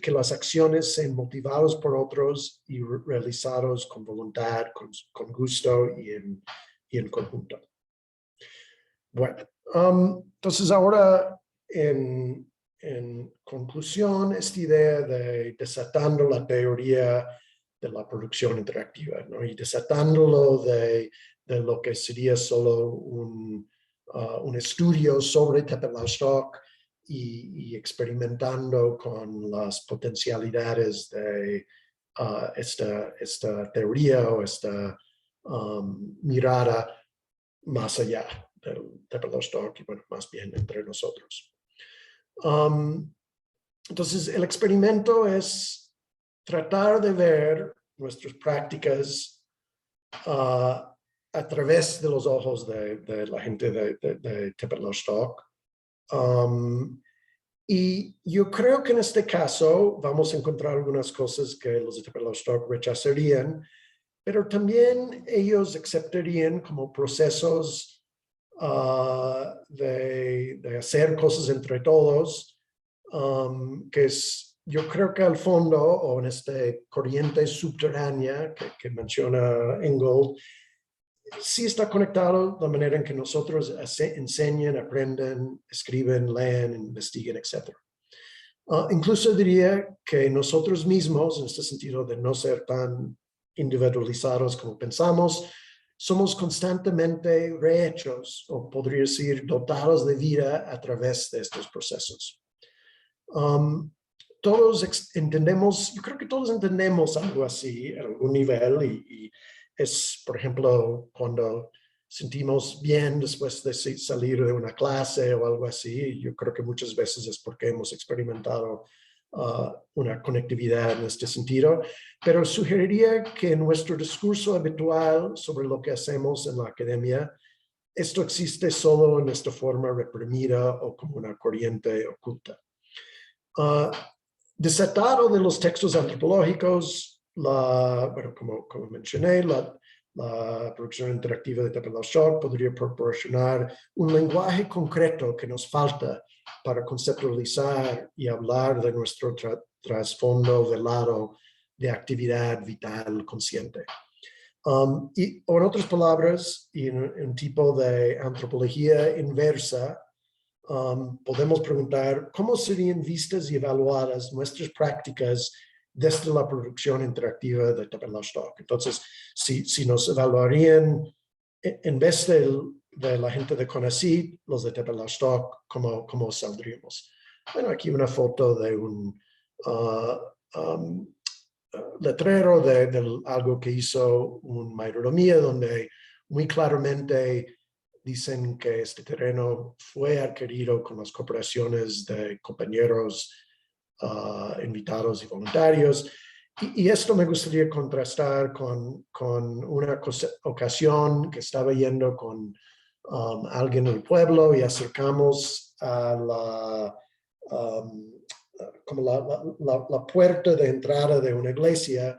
que las acciones sean motivadas por otros y realizadas con voluntad, con gusto y en conjunto. Bueno, entonces ahora en conclusión, esta idea de desatando la teoría de la producción interactiva, ¿no? Y desatándolo de lo que sería solo un estudio sobre Tepetlaustoc y experimentando con las potencialidades de esta teoría o esta mirada más allá del Tepetlaustoc y bueno, más bien entre nosotros. Entonces, el experimento es tratar de ver nuestras prácticas a través de los ojos de la gente de Tepetlaustoc. Y yo creo que en este caso vamos a encontrar algunas cosas que los de Tepetlaustoc rechazarían, pero también ellos aceptarían como procesos de hacer cosas entre todos, que es, yo creo que al fondo, o en esta corriente subterránea que menciona Ingold, sí está conectado de la manera en que nosotros enseñan, aprenden, escriben, leen, investiguen, etc. Incluso diría que nosotros mismos, en este sentido de no ser tan individualizados como pensamos, somos constantemente rehechos, o podría decir dotados de vida a través de estos procesos. Todos entendemos, yo creo que todos entendemos algo así a algún nivel y es, por ejemplo, cuando sentimos bien después de salir de una clase o algo así, yo creo que muchas veces es porque hemos experimentado una conectividad en este sentido, pero sugeriría que en nuestro discurso habitual sobre lo que hacemos en la academia, esto existe solo en esta forma reprimida o como una corriente oculta. Desatado de los textos antropológicos, bueno, como mencioné, la producción interactiva de Tepetlaustoc podría proporcionar un lenguaje concreto que nos falta para conceptualizar y hablar de nuestro trasfondo velado de actividad vital consciente. Y en otras palabras, y en un tipo de antropología inversa, podemos preguntar cómo serían vistas y evaluadas nuestras prácticas desde la producción interactiva de Tepetlaustoc. Entonces, si nos evaluarían en vez de la gente de CONACYT, los de Tepetlaustoc, ¿cómo saldríamos? Bueno, aquí una foto de un letrero de algo que hizo un mayordomía, donde muy claramente dicen que este terreno fue adquirido con las cooperaciones de compañeros invitados y voluntarios. Y esto me gustaría contrastar con una ocasión que estaba yendo con alguien del pueblo y acercamos a como la puerta de entrada de una iglesia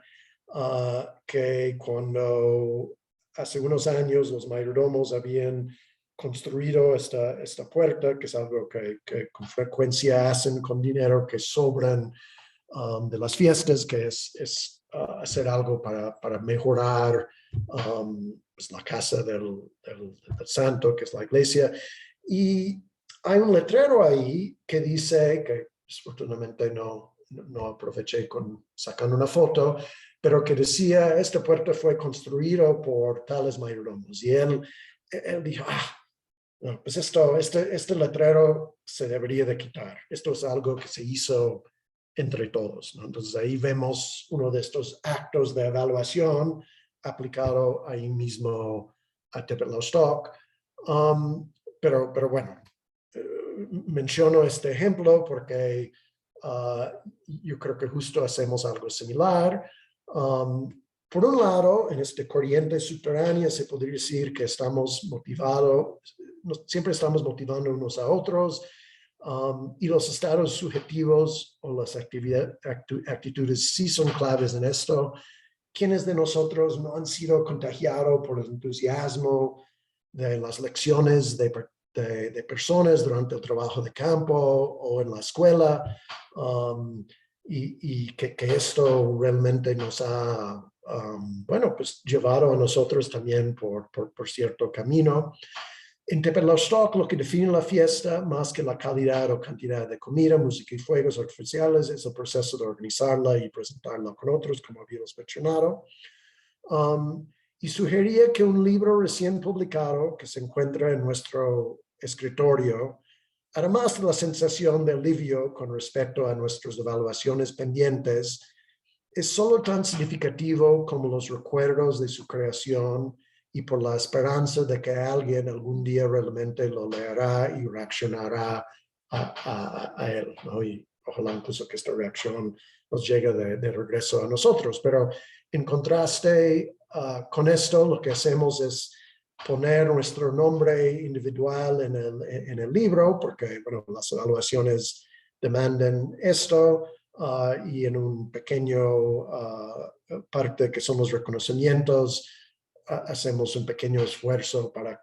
que cuando hace unos años los mayordomos habían construido esta puerta, que es algo que con frecuencia hacen con dinero que sobran de las fiestas, que es hacer algo para mejorar pues la casa del santo, que es la iglesia. Y hay un letrero ahí que dice, que desafortunadamente no aproveché sacando una foto, pero que decía, esta puerta fue construida por tales mayordomos. Y él dijo, no, pues este letrero se debería de quitar. Esto es algo que se hizo entre todos, ¿no? Entonces ahí vemos uno de estos actos de evaluación aplicado ahí mismo a Tepetlaustoc. Pero bueno, menciono este ejemplo porque yo creo que justo hacemos algo similar. por un lado, en esta corriente subterránea se podría decir que estamos motivados, siempre estamos motivando unos a otros, y los estados subjetivos o las actitudes sí son claves en esto. ¿Quiénes de nosotros no han sido contagiados por el entusiasmo de las lecciones de personas durante el trabajo de campo o en la escuela? Y que esto realmente nos ha, bueno, pues llevado a nosotros también por cierto camino. En Tepetlastoc, lo que define la fiesta, más que la calidad o cantidad de comida, música y fuegos artificiales, es el proceso de organizarla y presentarla con otros, como habíamos mencionado. Y sugería que un libro recién publicado que se encuentra en nuestro escritorio, además de la sensación de alivio con respecto a nuestras evaluaciones pendientes, es solo tan significativo como los recuerdos de su creación y por la esperanza de que alguien algún día realmente lo leerá y reaccionará a él, ¿no? Y ojalá incluso que esta reacción nos llegue de regreso a nosotros. Pero en contraste con esto, lo que hacemos es poner nuestro nombre individual en el libro, porque bueno, las evaluaciones demandan esto, y en un pequeño parte que somos reconocimientos, hacemos un pequeño esfuerzo para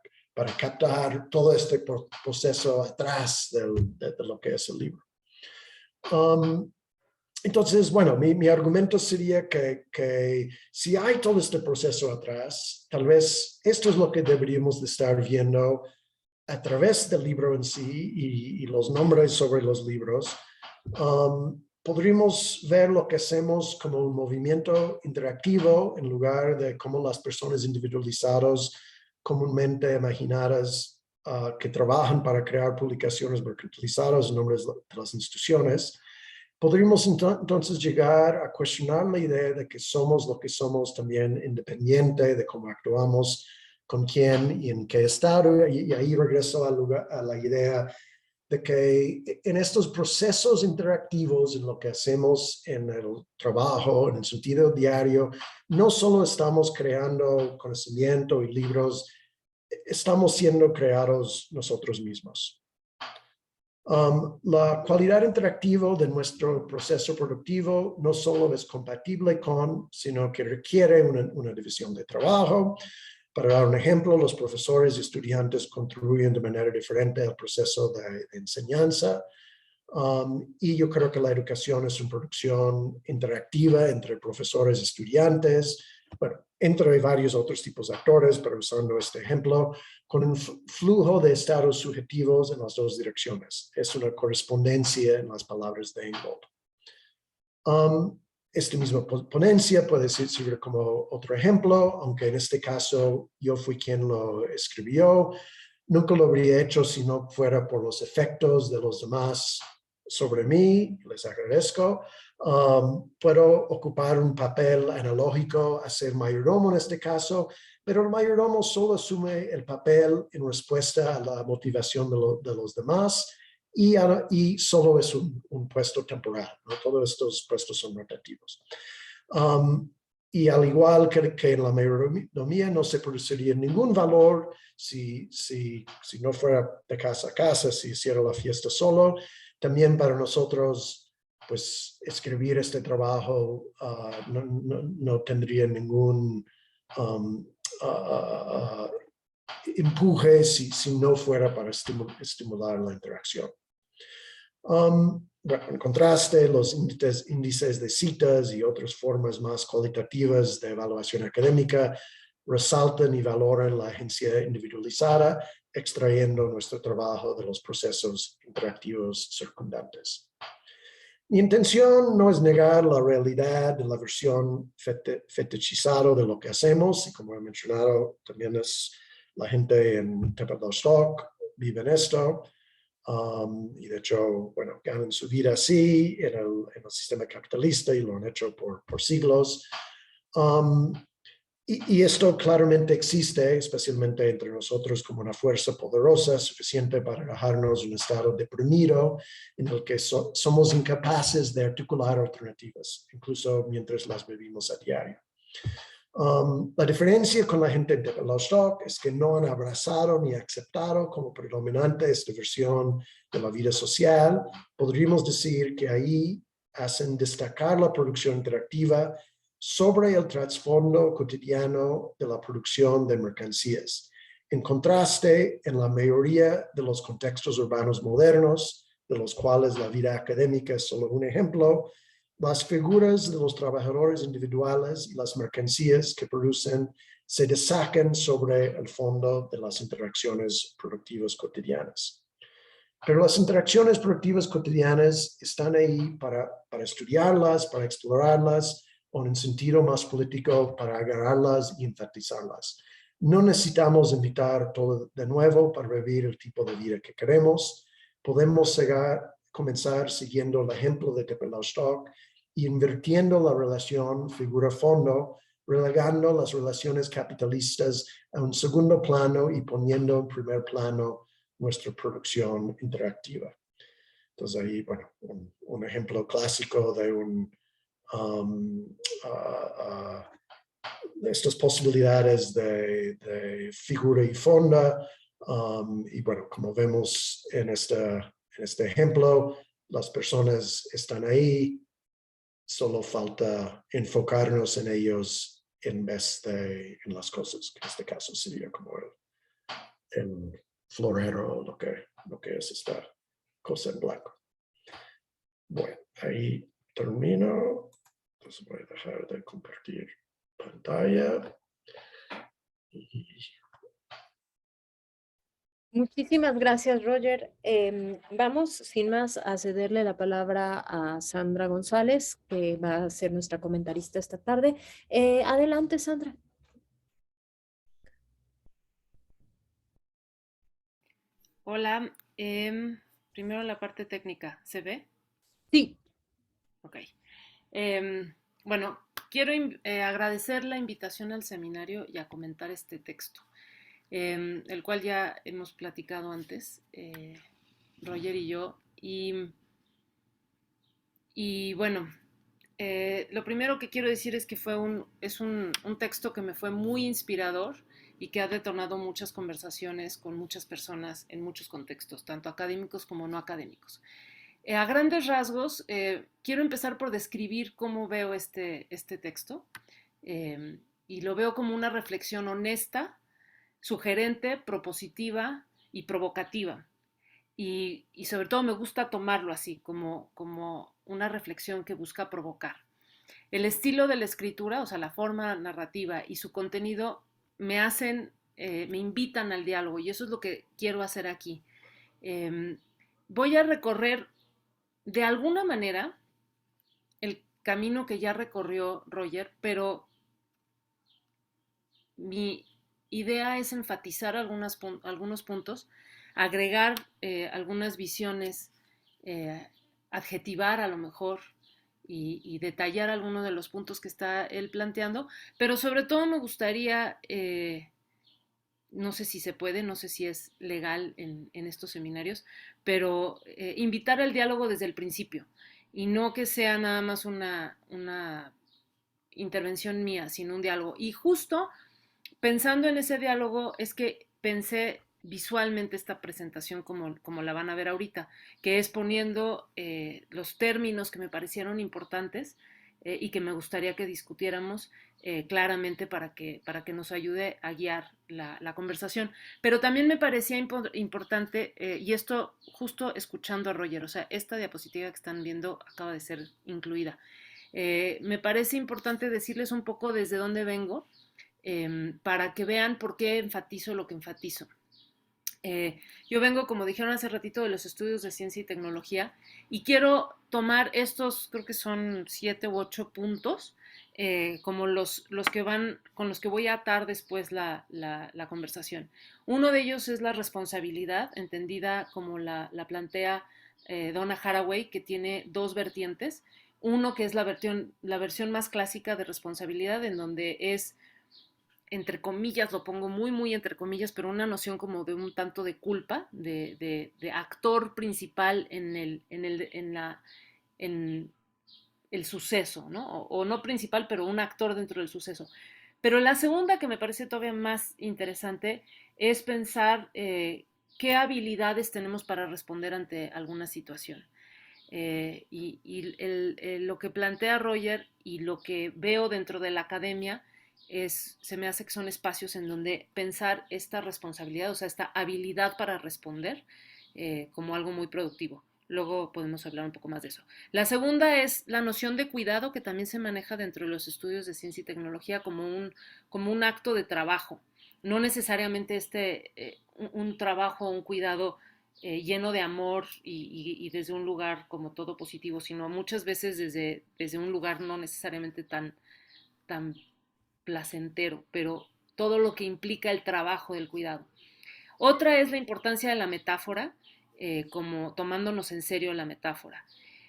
captar todo este proceso atrás de lo que es el libro. Entonces, bueno, mi argumento sería que si hay todo este proceso atrás, tal vez esto es lo que deberíamos de estar viendo a través del libro en sí y los nombres sobre los libros. Podríamos ver lo que hacemos como un movimiento interactivo en lugar de como las personas individualizadas comúnmente imaginadas que trabajan para crear publicaciones mercantilizadas en nombre de las instituciones. Podríamos entonces llegar a cuestionar la idea de que somos lo que somos también independiente de cómo actuamos, con quién y en qué estado. Y ahí regreso a la idea de que en estos procesos interactivos, en lo que hacemos en el trabajo, en el sentido diario, no solo estamos creando conocimiento y libros, estamos siendo creados nosotros mismos. La cualidad interactiva de nuestro proceso productivo no solo es compatible con, sino que requiere una división de trabajo. Para dar un ejemplo, los profesores y estudiantes contribuyen de manera diferente al proceso de enseñanza. Y yo creo que la educación es una producción interactiva entre profesores y estudiantes, bueno, entre varios otros tipos de actores, pero usando este ejemplo, con un flujo de estados subjetivos en las dos direcciones. Es una correspondencia en las palabras de Ingold. Esta misma ponencia puede servir como otro ejemplo, aunque en este caso yo fui quien lo escribió. Nunca lo habría hecho si no fuera por los efectos de los demás sobre mí, les agradezco. Puedo ocupar un papel analógico a ser mayordomo en este caso, pero el mayordomo solo asume el papel en respuesta a la motivación de los demás y solo es un puesto temporal, ¿no? Todos estos puestos son rotativos. Y al igual que en la mayordomía no se produciría ningún valor si no fuera de casa a casa, si hiciera la fiesta solo. También para nosotros, pues escribir este trabajo no tendría ningún empuje si no fuera para estimular la interacción. Bueno, en contraste, los índices de citas y otras formas más cualitativas de evaluación académica resaltan y valoran la agencia individualizada, extrayendo nuestro trabajo de los procesos interactivos circundantes. Mi intención no es negar la realidad de la versión fetichizada de lo que hacemos, y como he mencionado, también es la gente en Tepetlastoc vive en esto. Y de hecho, bueno, ganan su vida así en el sistema capitalista y lo han hecho por siglos. Y esto claramente existe, especialmente entre nosotros, como una fuerza poderosa suficiente para dejarnos en un estado deprimido en el que somos incapaces de articular alternativas, incluso mientras las vivimos a diario. La diferencia con la gente de Belostock es que no han abrazado ni aceptado como predominante esta versión de la vida social. Podríamos decir que ahí hacen destacar la producción interactiva sobre el trasfondo cotidiano de la producción de mercancías. En contraste, en la mayoría de los contextos urbanos modernos, de los cuales la vida académica es solo un ejemplo, las figuras de los trabajadores individuales y las mercancías que producen se destacan sobre el fondo de las interacciones productivas cotidianas. Pero las interacciones productivas cotidianas están ahí para estudiarlas, para explorarlas, o en sentido más político, para agarrarlas y enfatizarlas. No necesitamos invitar todo de nuevo para vivir el tipo de vida que queremos. Podemos comenzar siguiendo el ejemplo de Tepelostock y invirtiendo la relación figura-fondo, relegando las relaciones capitalistas a un segundo plano y poniendo en primer plano nuestra producción interactiva. Entonces ahí, bueno, un ejemplo clásico de estas posibilidades de figura y fonda. Y bueno, como vemos en este ejemplo, las personas están ahí, solo falta enfocarnos en ellos en vez de en las cosas, que en este caso sería como el florero, lo que es esta cosa en blanco. Bueno, ahí termino. Entonces voy a dejar de compartir pantalla. Muchísimas gracias, Roger. Vamos, sin más, a cederle la palabra a Sandra González, que va a ser nuestra comentarista esta tarde. Adelante, Sandra. Hola, primero la parte técnica, ¿se ve? Sí. Ok. Bueno, quiero agradecer la invitación al seminario y a comentar este texto, el cual ya hemos platicado antes, Roger y yo, y bueno, lo primero que quiero decir es que es un texto que me fue muy inspirador y que ha detonado muchas conversaciones con muchas personas en muchos contextos, tanto académicos como no académicos. A grandes rasgos, quiero empezar por describir cómo veo este texto y lo veo como una reflexión honesta, sugerente, propositiva y provocativa. Y sobre todo me gusta tomarlo así, como una reflexión que busca provocar. El estilo de la escritura, o sea, la forma narrativa y su contenido me invitan al diálogo y eso es lo que quiero hacer aquí. Voy a recorrer de alguna manera el camino que ya recorrió Roger, pero mi idea es enfatizar algunos puntos, agregar algunas visiones, adjetivar a lo mejor y detallar algunos de los puntos que está él planteando, pero sobre todo me gustaría, no sé si se puede, no sé si es legal en estos seminarios, pero invitar al diálogo desde el principio y no que sea nada más una intervención mía, sino un diálogo. Y justo pensando en ese diálogo es que pensé visualmente esta presentación como la van a ver ahorita, que es poniendo los términos que me parecieron importantes y que me gustaría que discutiéramos claramente para que nos ayude a guiar la conversación. Pero también me parecía importante, y esto justo escuchando a Roger, o sea, esta diapositiva que están viendo acaba de ser incluida. Me parece importante decirles un poco desde dónde vengo, para que vean por qué enfatizo lo que enfatizo. Yo vengo, como dijeron hace ratito, de los estudios de ciencia y tecnología y quiero tomar estos, creo que son 7 u 8 puntos, como los que van, con los que voy a atar después la conversación. Uno de ellos es la responsabilidad, entendida como la plantea Donna Haraway, que tiene dos vertientes. Uno que es la versión más clásica de responsabilidad, en donde es, entre comillas, lo pongo muy, muy entre comillas, pero una noción como de un tanto de culpa, de actor principal en el suceso, ¿no? O no principal, pero un actor dentro del suceso. Pero la segunda, que me parece todavía más interesante, es pensar qué habilidades tenemos para responder ante alguna situación. Lo que plantea Roger y lo que veo dentro de la academia se me hace que son espacios en donde pensar esta responsabilidad, o sea, esta habilidad para responder como algo muy productivo. Luego podemos hablar un poco más de eso. La segunda es la noción de cuidado, que también se maneja dentro de los estudios de ciencia y tecnología como un acto de trabajo. No necesariamente un trabajo, un cuidado lleno de amor y desde un lugar como todo positivo, sino muchas veces desde un lugar no necesariamente tan placentero, pero todo lo que implica el trabajo del cuidado. Otra es la importancia de la metáfora, como tomándonos en serio la metáfora.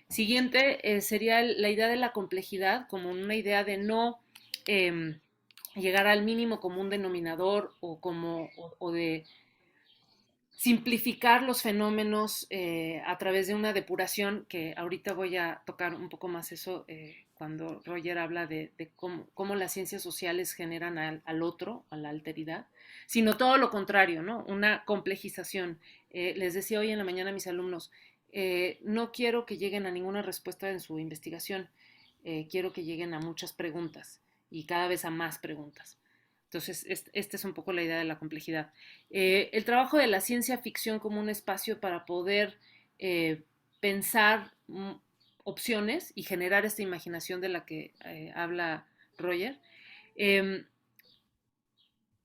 Siguiente sería la idea de la complejidad, como una idea de no eh, llegar al mínimo común denominador o de simplificar los fenómenos a través de una depuración, que ahorita voy a tocar un poco más eso cuando Roger habla de cómo las ciencias sociales generan al otro, a la alteridad, sino todo lo contrario, ¿no? Una complejización. Les decía hoy en la mañana a mis alumnos, no quiero que lleguen a ninguna respuesta en su investigación, quiero que lleguen a muchas preguntas y cada vez a más preguntas. Entonces, esta es un poco la idea de la complejidad. El trabajo de la ciencia ficción como un espacio para poder pensar opciones y generar esta imaginación de la que habla Roger. Eh,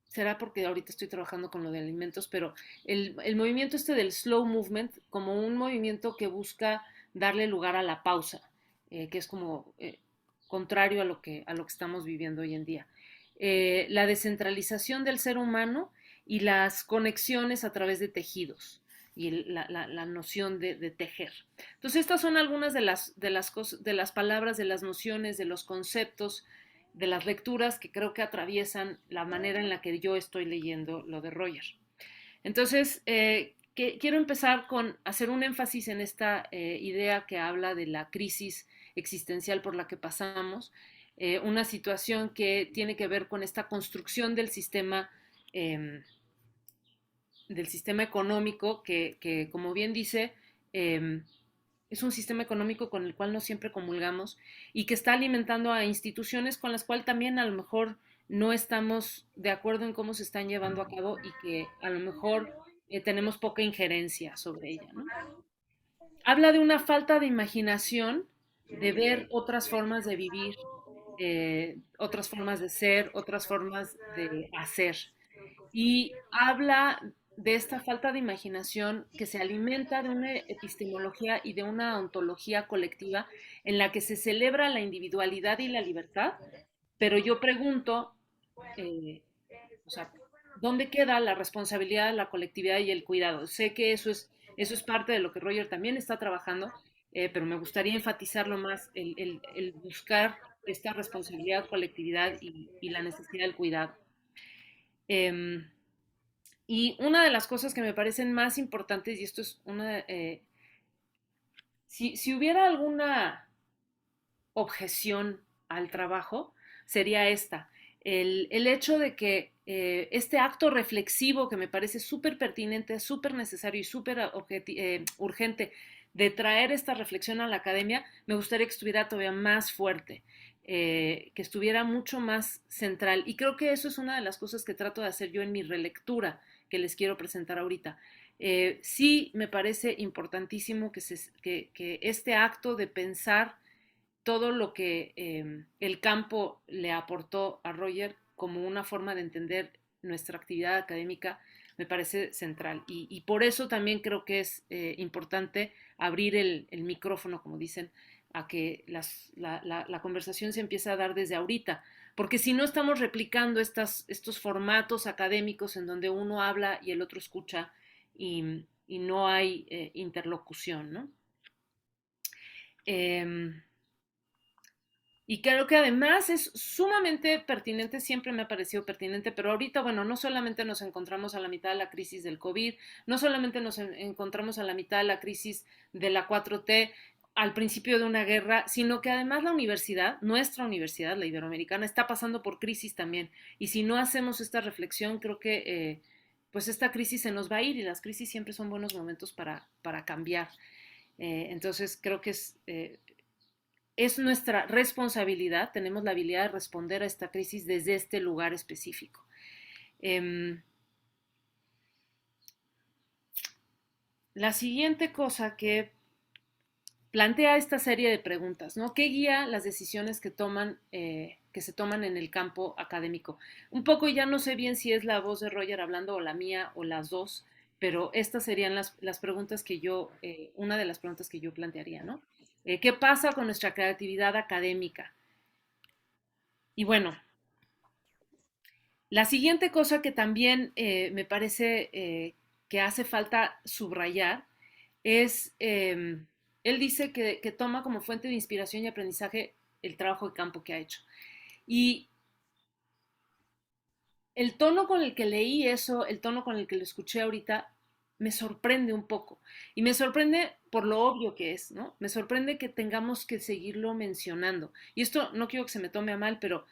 será porque ahorita estoy trabajando con lo de alimentos, pero el movimiento este del slow movement como un movimiento que busca darle lugar a la pausa, que es como contrario a lo que estamos viviendo hoy en día. La descentralización del ser humano y las conexiones a través de tejidos y la noción de tejer. Entonces, estas son algunas de las palabras, de las nociones, de los conceptos, de las lecturas que creo que atraviesan la manera en la que yo estoy leyendo lo de Roger. Entonces, quiero empezar con hacer un énfasis en esta idea que habla de la crisis existencial por la que pasamos, una situación que tiene que ver con esta construcción eh, del sistema económico que como bien dice, es un sistema económico con el cual no siempre comulgamos y que está alimentando a instituciones con las cuales también a lo mejor no estamos de acuerdo en cómo se están llevando a cabo y que a lo mejor tenemos poca injerencia sobre ella, ¿no? Habla de una falta de imaginación, de ver otras formas de vivir, otras formas de ser, otras formas de hacer. Y habla de esta falta de imaginación que se alimenta de una epistemología y de una ontología colectiva en la que se celebra la individualidad y la libertad, pero yo pregunto, eh, o sea, ¿dónde queda la responsabilidad de la colectividad y el cuidado? Sé que eso es parte de lo que Roger también está trabajando, pero me gustaría enfatizarlo más, el buscar esta responsabilidad, colectividad y la necesidad del cuidado. Eh, y una de las cosas que me parecen más importantes, y esto es si hubiera alguna objeción al trabajo, sería esta. El hecho de que este acto reflexivo que me parece súper pertinente, súper necesario y súper urgente de traer esta reflexión a la academia, me gustaría que estuviera todavía más fuerte, que estuviera mucho más central. Y creo que eso es una de las cosas que trato de hacer yo en mi relectura que les quiero presentar ahorita. Sí me parece importantísimo que este acto de pensar todo lo que el campo le aportó a Roger como una forma de entender nuestra actividad académica me parece central. Y por eso también creo que es importante abrir el micrófono, como dicen, a que la conversación se empiece a dar desde ahorita. Porque si no estamos replicando estos formatos académicos en donde uno habla y el otro escucha y no hay interlocución, ¿no? Eh, y creo que además es sumamente pertinente, siempre me ha parecido pertinente, pero ahorita, bueno, no solamente nos encontramos a la mitad de la crisis del COVID, no solamente nos encontramos a la mitad de la crisis de la 4T, al principio de una guerra, sino que además la universidad, nuestra universidad, la iberoamericana, está pasando por crisis también. Y si no hacemos esta reflexión, creo que pues esta crisis se nos va a ir y las crisis siempre son buenos momentos para cambiar. Entonces creo que es nuestra responsabilidad, tenemos la habilidad de responder a esta crisis desde este lugar específico. La siguiente cosa que plantea esta serie de preguntas, ¿no? ¿Qué guía las decisiones que se toman en el campo académico? Un poco ya no sé bien si es la voz de Roger hablando o la mía o las dos, pero estas serían las preguntas que una de las preguntas que yo plantearía, ¿no? ¿Qué pasa con nuestra creatividad académica? Y bueno, la siguiente cosa que también me parece que hace falta subrayar es, él dice que toma como fuente de inspiración y aprendizaje el trabajo de campo que ha hecho. Y el tono con el que leí eso, el tono con el que lo escuché ahorita, me sorprende un poco. Y me sorprende por lo obvio que es, ¿no? Me sorprende que tengamos que seguirlo mencionando. Y esto no quiero que se me tome a mal, pero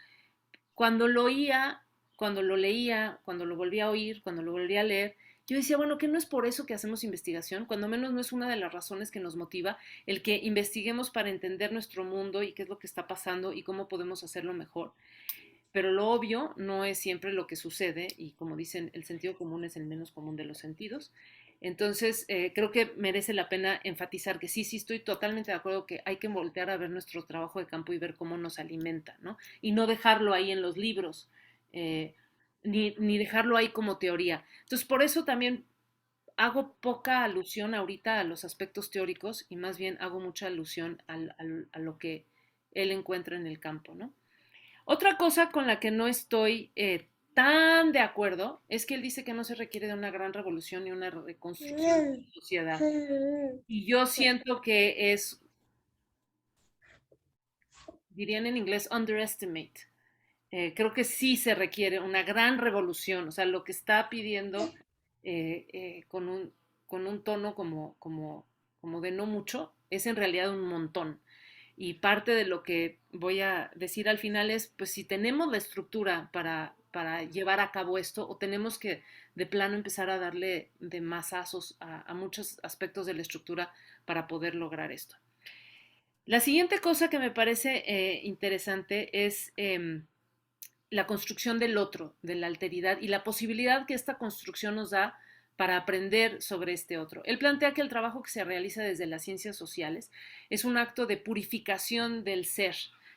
cuando lo oía, cuando lo leía, cuando lo volvía a oír, cuando lo volvía a leer, yo decía, bueno, que no es por eso que hacemos investigación, cuando menos no es una de las razones que nos motiva el que investiguemos para entender nuestro mundo y qué es lo que está pasando y cómo podemos hacerlo mejor. Pero lo obvio no es siempre lo que sucede y como dicen, el sentido común es el menos común de los sentidos. Entonces, creo que merece la pena enfatizar que sí, estoy totalmente de acuerdo que hay que voltear a ver nuestro trabajo de campo y ver cómo nos alimenta, ¿no? Y no dejarlo ahí en los libros, eh, ni dejarlo ahí como teoría. Entonces, por eso también hago poca alusión ahorita a los aspectos teóricos y más bien hago mucha alusión a lo que él encuentra en el campo, ¿no? Otra cosa con la que no estoy tan de acuerdo es que él dice que no se requiere de una gran revolución ni una reconstrucción de la sociedad. Y yo siento que es, dirían en inglés, underestimate. Creo que sí se requiere una gran revolución, o sea, lo que está pidiendo con un tono como de no mucho, es en realidad un montón. Y parte de lo que voy a decir al final es, pues si tenemos la estructura para llevar a cabo esto, o tenemos que de plano empezar a darle de masazos a muchos aspectos de la estructura para poder lograr esto. La siguiente cosa que me parece interesante es la construcción del otro, de la alteridad y la posibilidad que esta construcción nos da para aprender sobre este otro. Él plantea que el trabajo que se realiza desde las ciencias sociales es un acto de purificación del ser,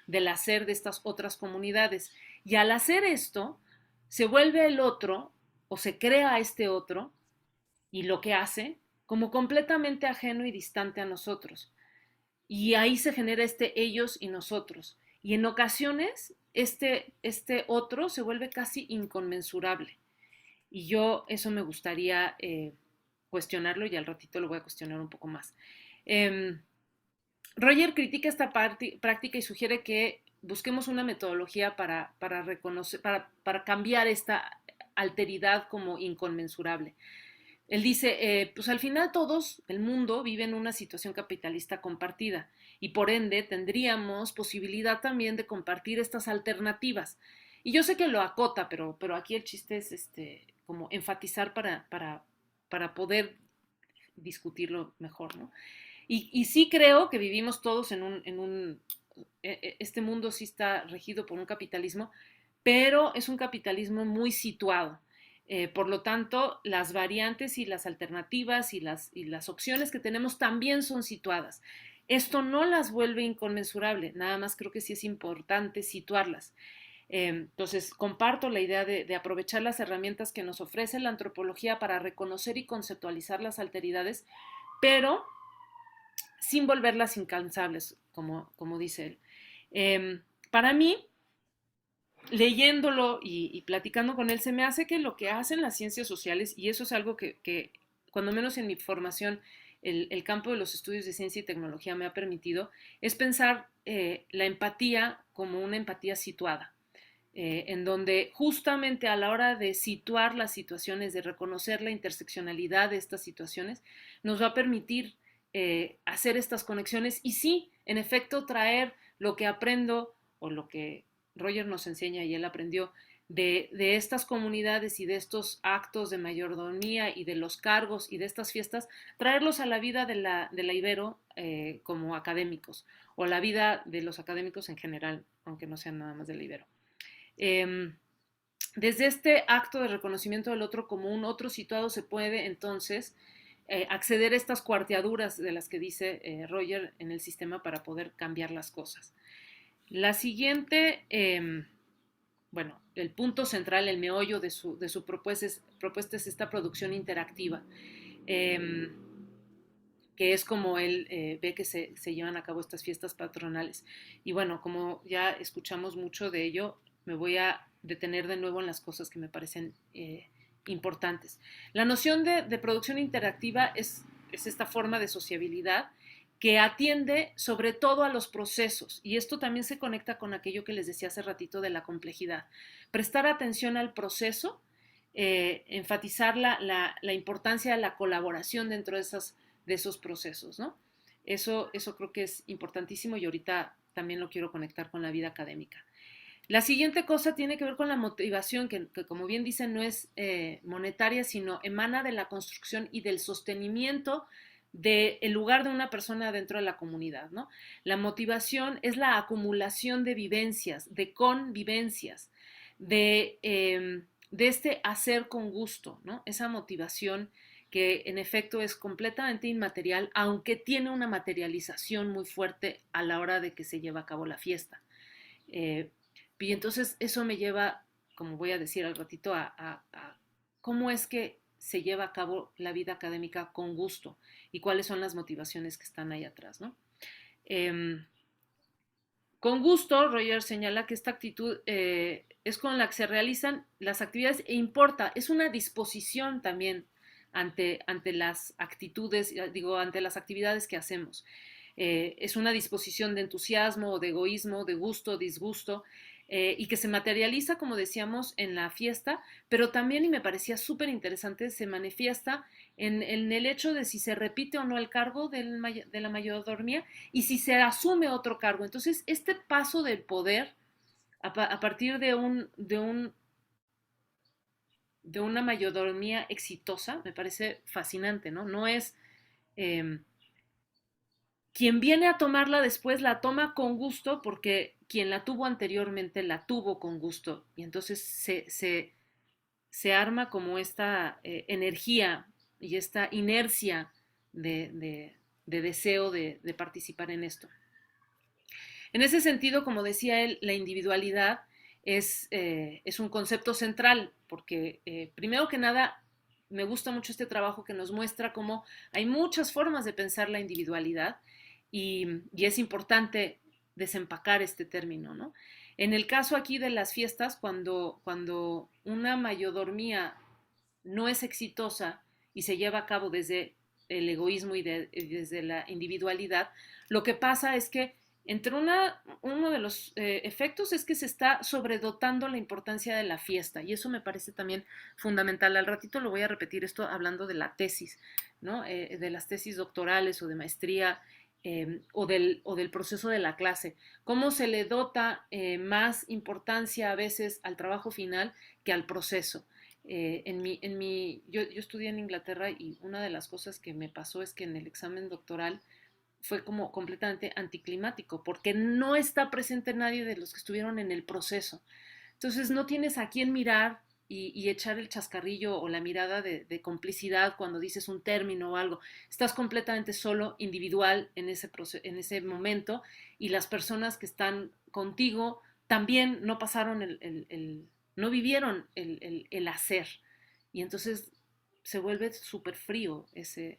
del hacer de estas otras comunidades. Y al hacer esto, se vuelve el otro o se crea este otro y lo que hace como completamente ajeno y distante a nosotros. Y ahí se genera este ellos y nosotros. Y en ocasiones este otro se vuelve casi inconmensurable. Y yo eso me gustaría cuestionarlo y al ratito lo voy a cuestionar un poco más. Eh, Roger critica esta práctica y sugiere que busquemos una metodología para reconocer, para cambiar esta alteridad como inconmensurable. Él dice, pues al final todos, el mundo, vive en una situación capitalista compartida y por ende tendríamos posibilidad también de compartir estas alternativas. Y yo sé que lo acota, pero aquí el chiste es como enfatizar para poder discutirlo mejor, ¿no? Y sí creo que vivimos todos este mundo sí está regido por un capitalismo, pero es un capitalismo muy situado. Por lo tanto, las variantes y las alternativas y las opciones que tenemos también son situadas. Esto no las vuelve inconmensurable, nada más creo que sí es importante situarlas. Entonces, comparto la idea de aprovechar las herramientas que nos ofrece la antropología para reconocer y conceptualizar las alteridades, pero sin volverlas incansables, como dice él. Para mí, leyéndolo y platicando con él, se me hace que lo que hacen las ciencias sociales, y eso es algo que cuando menos en mi formación, el campo de los estudios de ciencia y tecnología me ha permitido, es pensar la empatía como una empatía situada. En donde justamente a la hora de situar las situaciones, de reconocer la interseccionalidad de estas situaciones, nos va a permitir hacer estas conexiones y sí, en efecto, traer lo que aprendo o lo que Roger nos enseña y él aprendió de estas comunidades y de estos actos de mayordomía y de los cargos y de estas fiestas, traerlos a la vida de la Ibero como académicos o la vida de los académicos en general, aunque no sean nada más de la Ibero. Desde este acto de reconocimiento del otro como un otro situado se puede entonces acceder a estas cuarteaduras de las que dice Roger en el sistema para poder cambiar las cosas. La siguiente, bueno, el punto central, el meollo de su propuesta es esta producción interactiva, que es como él ve que se llevan a cabo estas fiestas patronales. Y bueno, como ya escuchamos mucho de ello, me voy a detener de nuevo en las cosas que me parecen importantes. La noción de producción interactiva es esta forma de sociabilidad que atiende sobre todo a los procesos, y esto también se conecta con aquello que les decía hace ratito de la complejidad. Prestar atención al proceso, enfatizar la importancia de la colaboración dentro de esos procesos, ¿no? Eso creo que es importantísimo y ahorita también lo quiero conectar con la vida académica. La siguiente cosa tiene que ver con la motivación, que como bien dicen no es monetaria, sino emana de la construcción y del sostenimiento del lugar de una persona dentro de la comunidad, ¿no? La motivación es la acumulación de vivencias, de convivencias, de este hacer con gusto, ¿no? Esa motivación que en efecto es completamente inmaterial, aunque tiene una materialización muy fuerte a la hora de que se lleva a cabo la fiesta. Y entonces eso me lleva, como voy a decir al ratito, a cómo es que se lleva a cabo la vida académica con gusto y cuáles son las motivaciones que están ahí atrás, ¿no? Con gusto, Roger señala que esta actitud es con la que se realizan las actividades e importa, es una disposición también ante las actitudes, ante las actividades que hacemos. Es una disposición de entusiasmo o de egoísmo, de gusto, disgusto, y que se materializa, como decíamos, en la fiesta, pero también, y me parecía súper interesante, se manifiesta en el hecho de si se repite o no el cargo de la mayordomía y si se asume otro cargo. Entonces, este paso del poder a partir de una mayordomía exitosa me parece fascinante, ¿no? No es quien viene a tomarla después la toma con gusto porque quien la tuvo anteriormente la tuvo con gusto y entonces se arma como esta energía y esta inercia de deseo de participar en esto. En ese sentido, como decía él, la individualidad es un concepto central porque primero que nada me gusta mucho este trabajo que nos muestra cómo hay muchas formas de pensar la individualidad y es importante desempacar este término, ¿no? En el caso aquí de las fiestas, cuando una mayordomía no es exitosa y se lleva a cabo desde el egoísmo y desde la individualidad, lo que pasa es que entre uno de los efectos es que se está sobredotando la importancia de la fiesta y eso me parece también fundamental. Al ratito lo voy a repetir esto hablando de la tesis, ¿no? De las tesis doctorales o de maestría o del proceso de la clase. Cómo se le dota más importancia a veces al trabajo final que al proceso. Yo estudié en Inglaterra y una de las cosas que me pasó es que en el examen doctoral fue como completamente anticlimático, porque no está presente nadie de los que estuvieron en el proceso. Entonces no tienes a quién mirar y echar el chascarrillo o la mirada de complicidad cuando dices un término o algo. Estás completamente solo, individual en ese momento y las personas que están contigo también no pasaron no vivieron el hacer. Y entonces se vuelve súper frío ese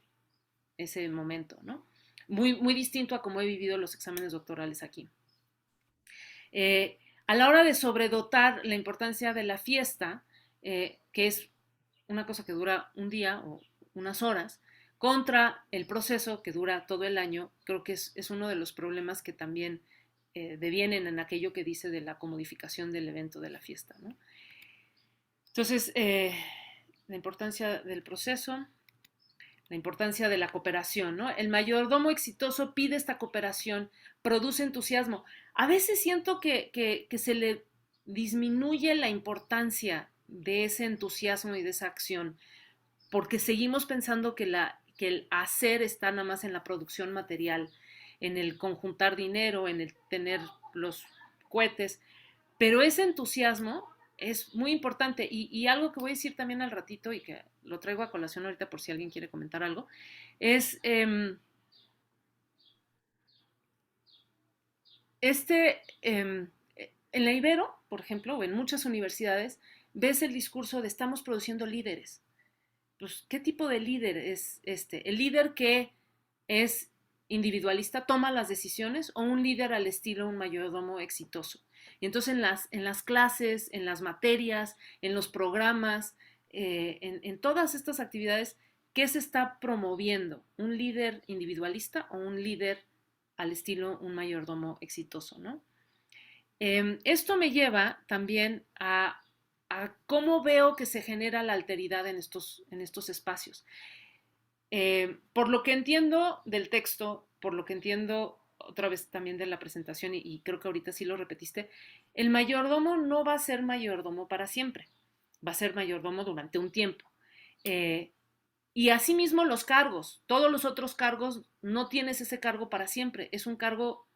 momento, ¿no? Muy, muy distinto a cómo he vivido los exámenes doctorales aquí. A la hora de sobredotar la importancia de la fiesta, que es una cosa que dura un día o unas horas, contra el proceso que dura todo el año, creo que es uno de los problemas que también devienen en aquello que dice de la comodificación del evento de la fiesta, ¿no? Entonces, la importancia del proceso. la importancia de la cooperación, ¿no? El mayordomo exitoso pide esta cooperación, produce entusiasmo. A veces siento que se le disminuye la importancia de ese entusiasmo y de esa acción, porque seguimos pensando que el hacer está nada más en la producción material, en el conjuntar dinero, en el tener los cohetes, pero ese entusiasmo es muy importante y algo que voy a decir también al ratito y que lo traigo a colación ahorita por si alguien quiere comentar algo, es en la Ibero, por ejemplo, o en muchas universidades, ves el discurso de estamos produciendo líderes. Pues, ¿qué tipo de líder es este? ¿El líder que es individualista, toma las decisiones, o un líder al estilo un mayordomo exitoso? Y entonces en las clases, en las materias, en los programas, en todas estas actividades, ¿qué se está promoviendo? ¿Un líder individualista o un líder al estilo un mayordomo exitoso, ¿no? Esto me lleva también a cómo veo que se genera la alteridad en estos espacios. Por lo que entiendo del texto, por lo que entiendo otra vez también de la presentación, y creo que ahorita sí lo repetiste, el mayordomo no va a ser mayordomo para siempre, va a ser mayordomo durante un tiempo. Y asimismo los cargos, todos los otros cargos, no tienes ese cargo para siempre, es un cargo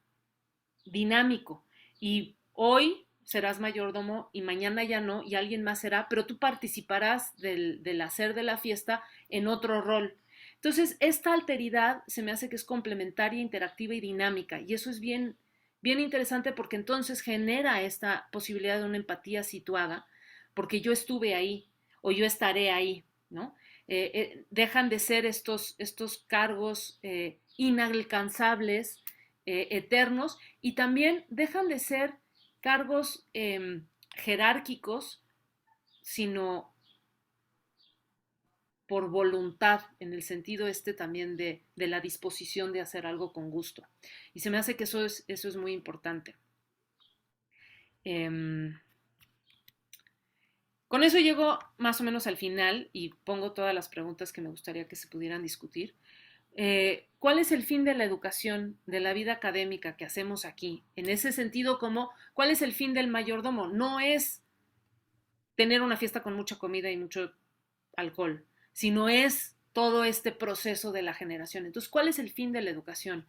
dinámico. Y hoy serás mayordomo y mañana ya no, y alguien más será, pero tú participarás del hacer de la fiesta en otro rol. Entonces, esta alteridad se me hace que es complementaria, interactiva y dinámica, y eso es bien, bien interesante porque entonces genera esta posibilidad de una empatía situada, porque yo estuve ahí o yo estaré ahí, ¿no? Dejan de ser estos cargos inalcanzables, eternos, y también dejan de ser cargos jerárquicos, sino por voluntad, en el sentido también de la disposición de hacer algo con gusto. Y se me hace que eso es muy importante. Con eso llego más o menos al final y pongo todas las preguntas que me gustaría que se pudieran discutir. ¿Cuál es el fin de la educación, de la vida académica que hacemos aquí? En ese sentido, ¿cuál es el fin del mayordomo? No es tener una fiesta con mucha comida y mucho alcohol, sino es todo este proceso de la generación. Entonces, ¿cuál es el fin de la educación?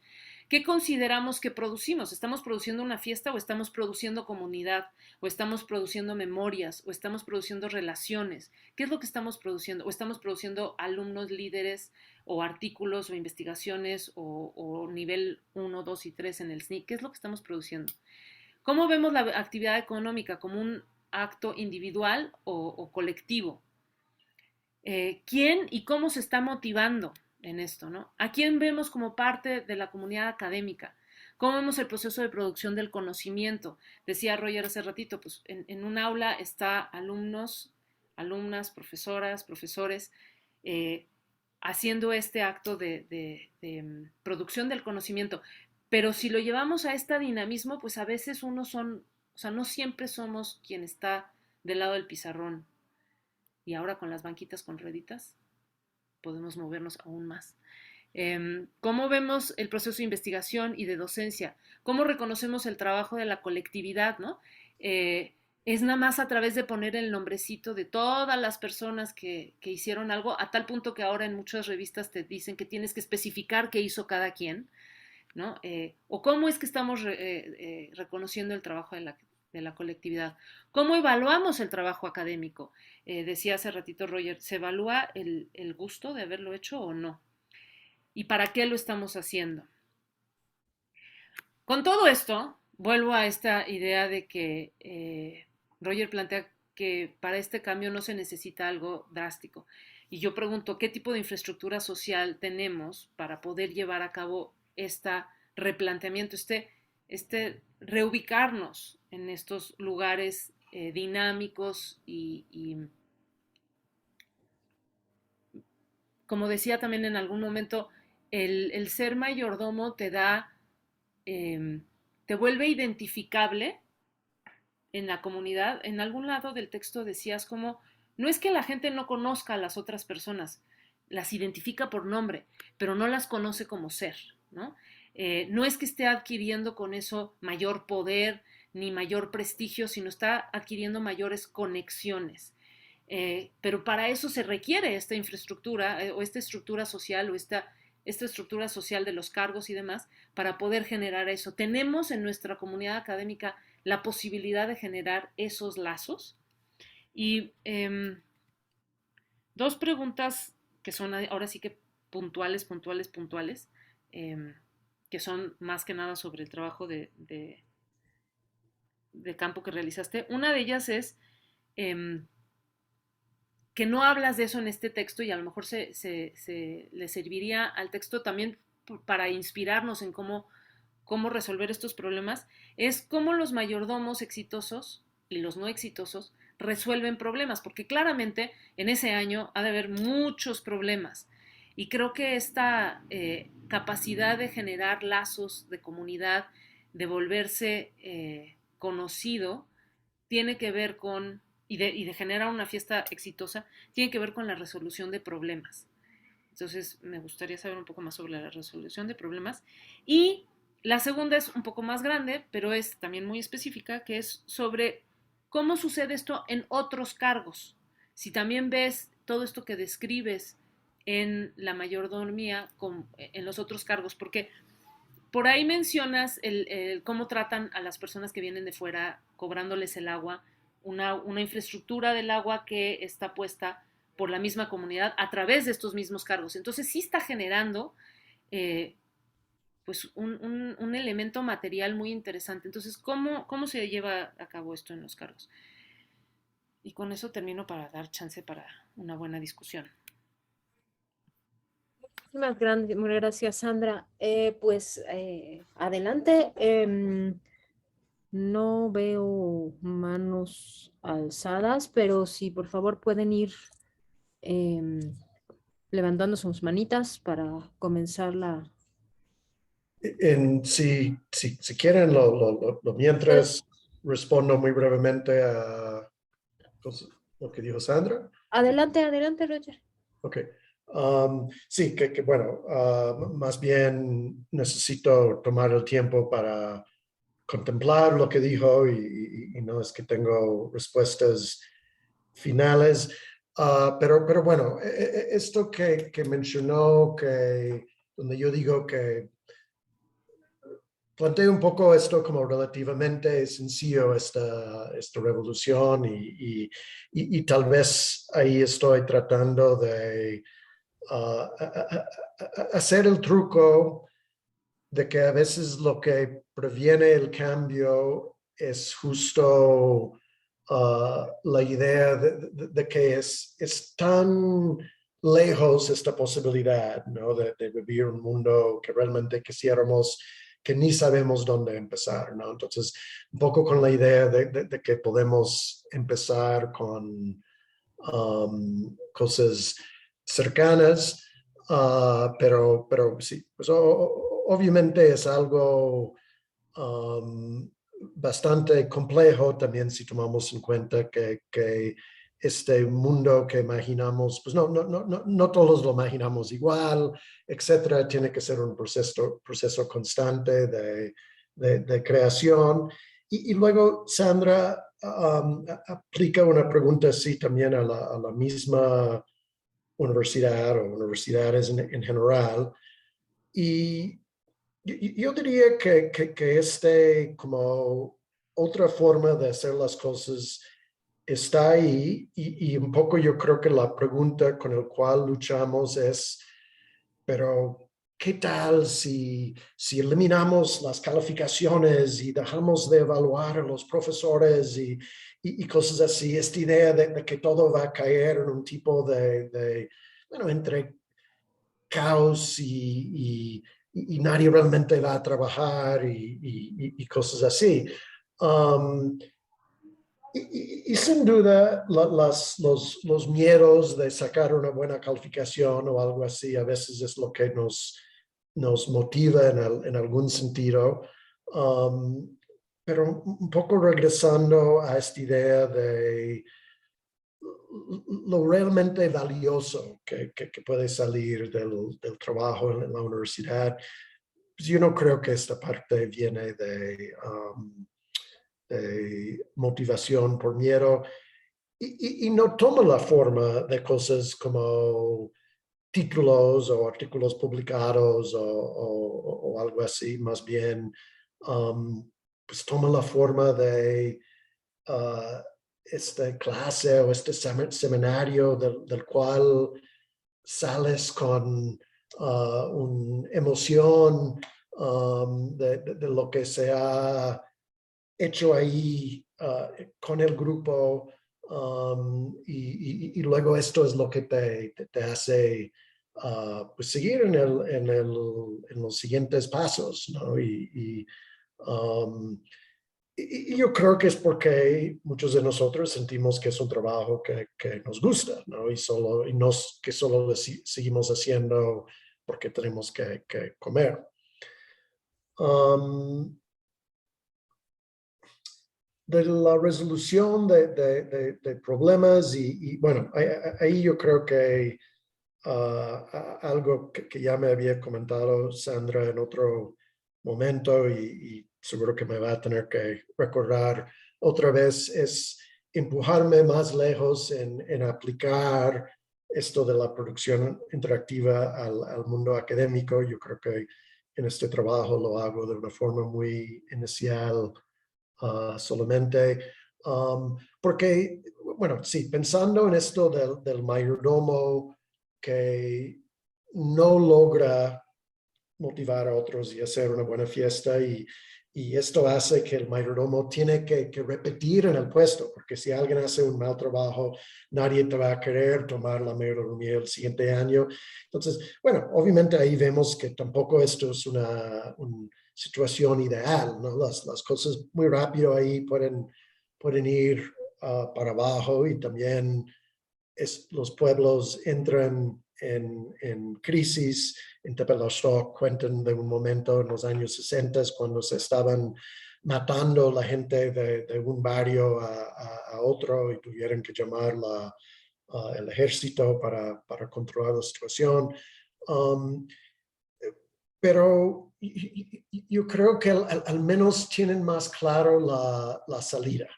¿Qué consideramos que producimos? ¿Estamos produciendo una fiesta o estamos produciendo comunidad? ¿O estamos produciendo memorias? ¿O estamos produciendo relaciones? ¿Qué es lo que estamos produciendo? ¿O estamos produciendo alumnos líderes o artículos o investigaciones o nivel 1, 2 y 3 en el SNI? ¿Qué es lo que estamos produciendo? ¿Cómo vemos la actividad económica? ¿Como un acto individual o colectivo? ¿Quién y cómo se está motivando en esto, ¿no? ¿A quién vemos como parte de la comunidad académica? ¿Cómo vemos el proceso de producción del conocimiento? Decía Roger hace ratito, pues en un aula está alumnos, alumnas, profesoras, profesores, haciendo este acto de producción del conocimiento. Pero si lo llevamos a este dinamismo, pues a veces o sea, no siempre somos quien está del lado del pizarrón. Y ahora con las banquitas con rueditas podemos movernos aún más. ¿Cómo vemos el proceso de investigación y de docencia? ¿Cómo reconocemos el trabajo de la colectividad, ¿no? Es nada más a través de poner el nombrecito de todas las personas que hicieron algo, a tal punto que ahora en muchas revistas te dicen que tienes que especificar qué hizo cada quien, ¿no? O cómo es que estamos reconociendo el trabajo de la colectividad. ¿Cómo evaluamos el trabajo académico? Decía hace ratito Roger, ¿se evalúa el gusto de haberlo hecho o no? ¿Y para qué lo estamos haciendo? Con todo esto, vuelvo a esta idea de que Roger plantea que para este cambio no se necesita algo drástico. Y yo pregunto, ¿qué tipo de infraestructura social tenemos para poder llevar a cabo este replanteamiento, reubicarnos en estos lugares dinámicos y, como decía también en algún momento, el ser mayordomo te vuelve identificable en la comunidad. En algún lado del texto decías como, no es que la gente no conozca a las otras personas, las identifica por nombre, pero no las conoce como ser, ¿no? No es que esté adquiriendo con eso mayor poder ni mayor prestigio, sino está adquiriendo mayores conexiones. Pero para eso se requiere esta infraestructura o esta estructura social o esta estructura social de los cargos y demás para poder generar eso. Tenemos en nuestra comunidad académica la posibilidad de generar esos lazos. Y dos preguntas que son ahora sí que puntuales, que son más que nada sobre el trabajo de campo que realizaste. Una de ellas es que no hablas de eso en este texto y a lo mejor le serviría al texto también para inspirarnos en cómo resolver estos problemas, es cómo los mayordomos exitosos y los no exitosos resuelven problemas, porque claramente en ese año ha de haber muchos problemas. Y creo que esta capacidad de generar lazos de comunidad, de volverse conocido, tiene que ver con, y de generar una fiesta exitosa, tiene que ver con la resolución de problemas. Entonces, me gustaría saber un poco más sobre la resolución de problemas. Y la segunda es un poco más grande, pero es también muy específica, que es sobre cómo sucede esto en otros cargos. Si también ves todo esto que describes en la mayordomía en los otros cargos, porque por ahí mencionas cómo tratan a las personas que vienen de fuera cobrándoles el agua, una infraestructura del agua que está puesta por la misma comunidad a través de estos mismos cargos. Entonces sí está generando pues un elemento material muy interesante. Entonces, ¿cómo se lleva a cabo esto en los cargos? Y con eso termino para dar chance para una buena discusión. Muchas gracias, Sandra. Adelante. No veo manos alzadas, pero si por favor pueden ir levantando sus manitas para comenzar la... Si quieren, mientras respondo muy brevemente a lo que dijo Sandra. Adelante, adelante, Roger. Ok. Sí, bueno, más bien necesito tomar el tiempo para contemplar lo que dijo y no es que tengo respuestas finales. Pero bueno, esto que mencionó, donde yo digo que planteo un poco esto como relativamente sencillo, esta revolución y tal vez ahí estoy tratando de hacer el truco de que a veces lo que previene el cambio es justo la idea de que es tan lejos esta posibilidad, ¿no? de vivir un mundo que realmente quisiéramos, que ni sabemos dónde empezar, ¿no? Entonces, un poco con la idea de que podemos empezar con cosas cercanas, pero sí, pues obviamente es algo bastante complejo también si tomamos en cuenta que este mundo que imaginamos, pues no todos lo imaginamos igual, etcétera. Tiene que ser un proceso constante de creación. Y luego Sandra aplica una pregunta así también a la misma universidad o universidades en general. Y yo diría que como otra forma de hacer las cosas está ahí y un poco yo creo que la pregunta con la cual luchamos es, pero ¿qué tal si eliminamos las calificaciones y dejamos de evaluar a los profesores y cosas así? Esta idea de que todo va a caer en un tipo bueno, entre caos y nadie realmente va a trabajar y cosas así. Y sin duda, los miedos de sacar una buena calificación o algo así, a veces es lo que nos motiva en algún sentido. Pero un poco regresando a esta idea de lo realmente valioso que puede salir del trabajo en la universidad, pues yo no creo que esta parte viene de motivación por miedo y no toma la forma de cosas como títulos o artículos publicados o algo así, más bien pues toma la forma de esta clase o este seminario del cual sales con una emoción de lo que se ha hecho ahí con el grupo y luego esto es lo que te hace pues seguir en los siguientes pasos, ¿no? Y yo creo que es porque muchos de nosotros sentimos que es un trabajo que nos gusta, ¿no? Que solo lo seguimos haciendo porque tenemos que comer. De la resolución de problemas y bueno, ahí yo creo que algo que ya me había comentado Sandra en otro momento y seguro que me va a tener que recordar otra vez es empujarme más lejos en aplicar esto de la producción interactiva al mundo académico. Yo creo que en este trabajo lo hago de una forma muy inicial solamente. Porque, bueno, sí, pensando en esto del mayordomo que no logra motivar a otros y hacer una buena fiesta y esto hace que el mayordomo tiene que repetir en el puesto, porque si alguien hace un mal trabajo, nadie te va a querer tomar la mayordomía el siguiente año. Entonces, bueno, obviamente ahí vemos que tampoco esto es una situación ideal, ¿no? Las cosas muy rápido ahí pueden ir para abajo y también los pueblos entran en crisis. En Tepelostok cuentan de un momento en los años 60 cuando se estaban matando la gente de un barrio a otro y tuvieron que llamar el ejército para controlar la situación. Pero yo creo que al menos tienen más claro la salida.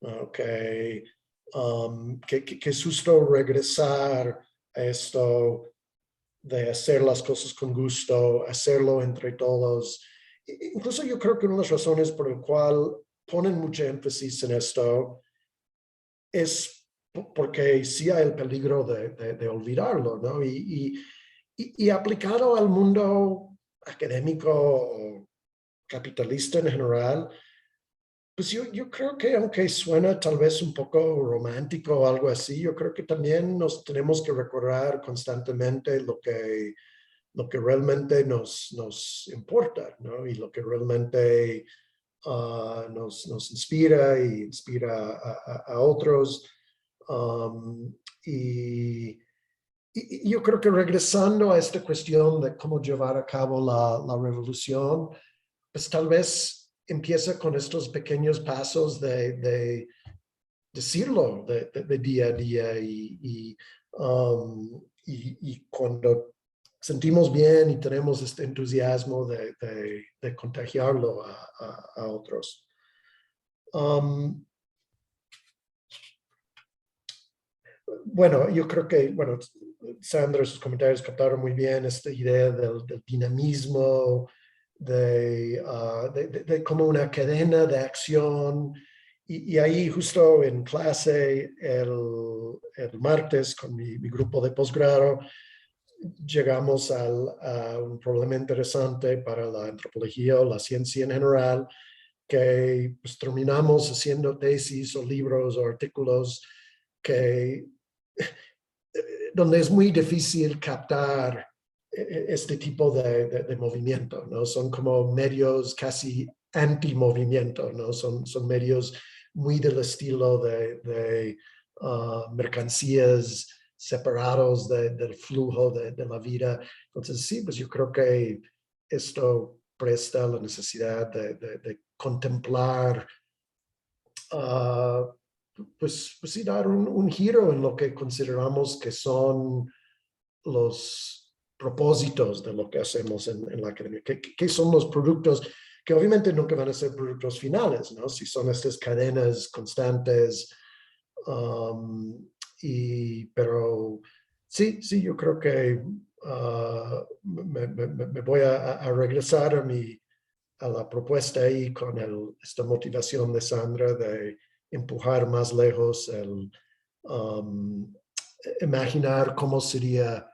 Okay. Que es justo regresar a esto de hacer las cosas con gusto, hacerlo entre todos. Incluso yo creo que una de las razones por la cual ponen mucho énfasis en esto es porque sí hay el peligro de olvidarlo, ¿no? Y aplicado al mundo académico o capitalista en general, pues yo creo que aunque suena tal vez un poco romántico o algo así, yo creo que también nos tenemos que recordar constantemente lo que realmente nos importa, ¿no? Y lo que realmente nos inspira y inspira a otros. Y yo creo que regresando a esta cuestión de cómo llevar a cabo la revolución, pues tal vez empieza con estos pequeños pasos de decirlo de día a día y cuando sentimos bien y tenemos este entusiasmo de contagiarlo a otros. Bueno, yo creo que, bueno, Sandra, sus comentarios captaron muy bien esta idea del dinamismo, de como una cadena de acción. Y ahí justo en clase el martes con mi grupo de posgrado, llegamos a un problema interesante para la antropología o la ciencia en general, que pues, terminamos haciendo tesis o libros o artículos que donde es muy difícil captar este tipo de movimiento, ¿no? Son como medios casi anti-movimiento, ¿no? Son medios muy del estilo de mercancías separados del flujo de la vida. Entonces, sí, pues yo creo que esto presta la necesidad de contemplar pues sí, dar un giro en lo que consideramos que son los propósitos de lo que hacemos en la academia. ¿Qué son los productos? Que obviamente nunca van a ser productos finales, ¿no? Si son estas cadenas constantes. Pero sí, yo creo que me voy a regresar a la propuesta ahí con esta motivación de Sandra de empujar más lejos imaginar cómo sería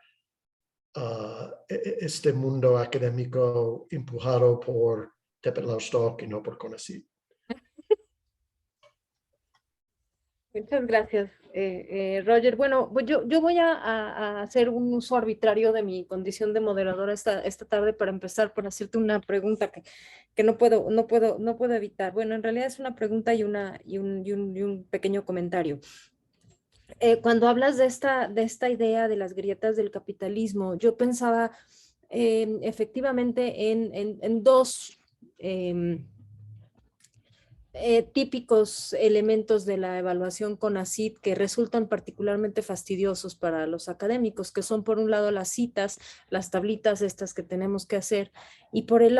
este mundo académico empujado por Tepetlaustok y no por CONACYT. Muchas gracias, Roger. Bueno, pues yo voy a hacer un uso arbitrario de mi condición de moderadora esta tarde para empezar por hacerte una pregunta que no puedo evitar. Bueno, en realidad es una pregunta y un pequeño comentario. Cuando hablas de esta idea de las grietas del capitalismo, yo pensaba efectivamente en dos típicos elementos de la evaluación CONACYT que resultan particularmente fastidiosos para los académicos, que son por un lado las citas, las tablitas estas que tenemos que hacer, y por el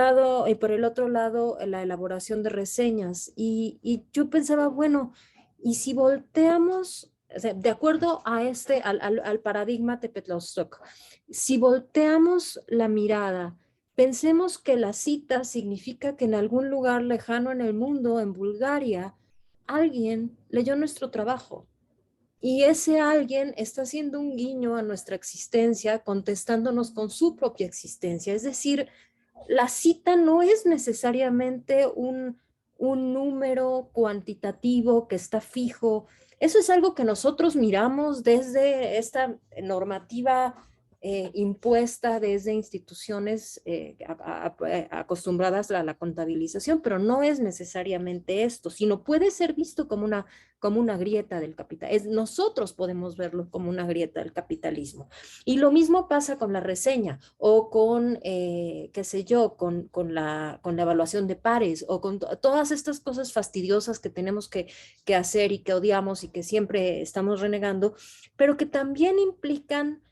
otro lado la elaboración de reseñas. Y yo pensaba, bueno, y si volteamos, o sea, de acuerdo a al paradigma Tepetlaustok, si volteamos la mirada, pensemos que la cita significa que en algún lugar lejano en el mundo, en Bulgaria, alguien leyó nuestro trabajo. Y ese alguien está haciendo un guiño a nuestra existencia, contestándonos con su propia existencia. Es decir, la cita no es necesariamente un número cuantitativo que está fijo. Eso es algo que nosotros miramos desde esta normativa impuesta desde instituciones acostumbradas a la contabilización, pero no es necesariamente esto, sino puede ser visto como una grieta del capital. Nosotros podemos verlo como una grieta del capitalismo. Y lo mismo pasa con la reseña o con, qué sé yo, con la evaluación de pares o con todas estas cosas fastidiosas que tenemos que hacer y que odiamos y que siempre estamos renegando, pero que también implican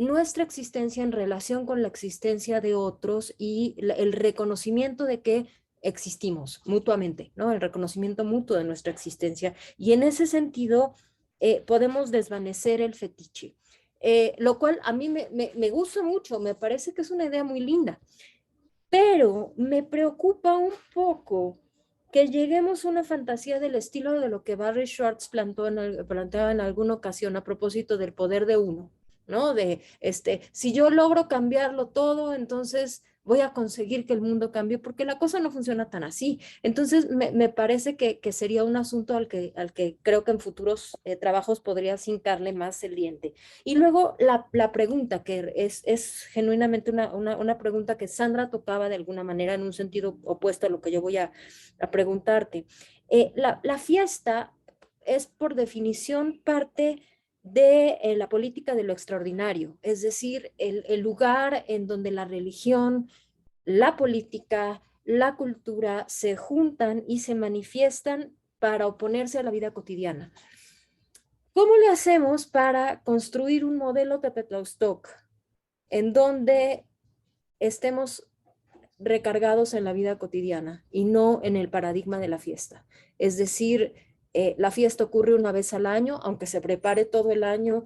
nuestra existencia en relación con la existencia de otros y el reconocimiento de que existimos mutuamente, ¿no? El reconocimiento mutuo de nuestra existencia. Y en ese sentido, podemos desvanecer el fetiche. Lo cual a mí me gusta mucho, me parece que es una idea muy linda, pero me preocupa un poco que lleguemos a una fantasía del estilo de lo que Barry Schwartz planteaba en alguna ocasión a propósito del poder de uno, ¿no? De, si yo logro cambiarlo todo, entonces voy a conseguir que el mundo cambie, porque la cosa no funciona tan así. Entonces, me parece que sería un asunto al que creo que en futuros trabajos podría hincarle más el diente. Y luego la pregunta, que es genuinamente una pregunta que Sandra tocaba de alguna manera en un sentido opuesto a lo que yo voy a preguntarte. La fiesta es por definición parte de la política de lo extraordinario, es decir, el lugar en donde la religión, la política, la cultura se juntan y se manifiestan para oponerse a la vida cotidiana. ¿Cómo le hacemos para construir un modelo Tepetlaustok en donde estemos recargados en la vida cotidiana y no en el paradigma de la fiesta? Es decir, la fiesta ocurre una vez al año, aunque se prepare todo el año,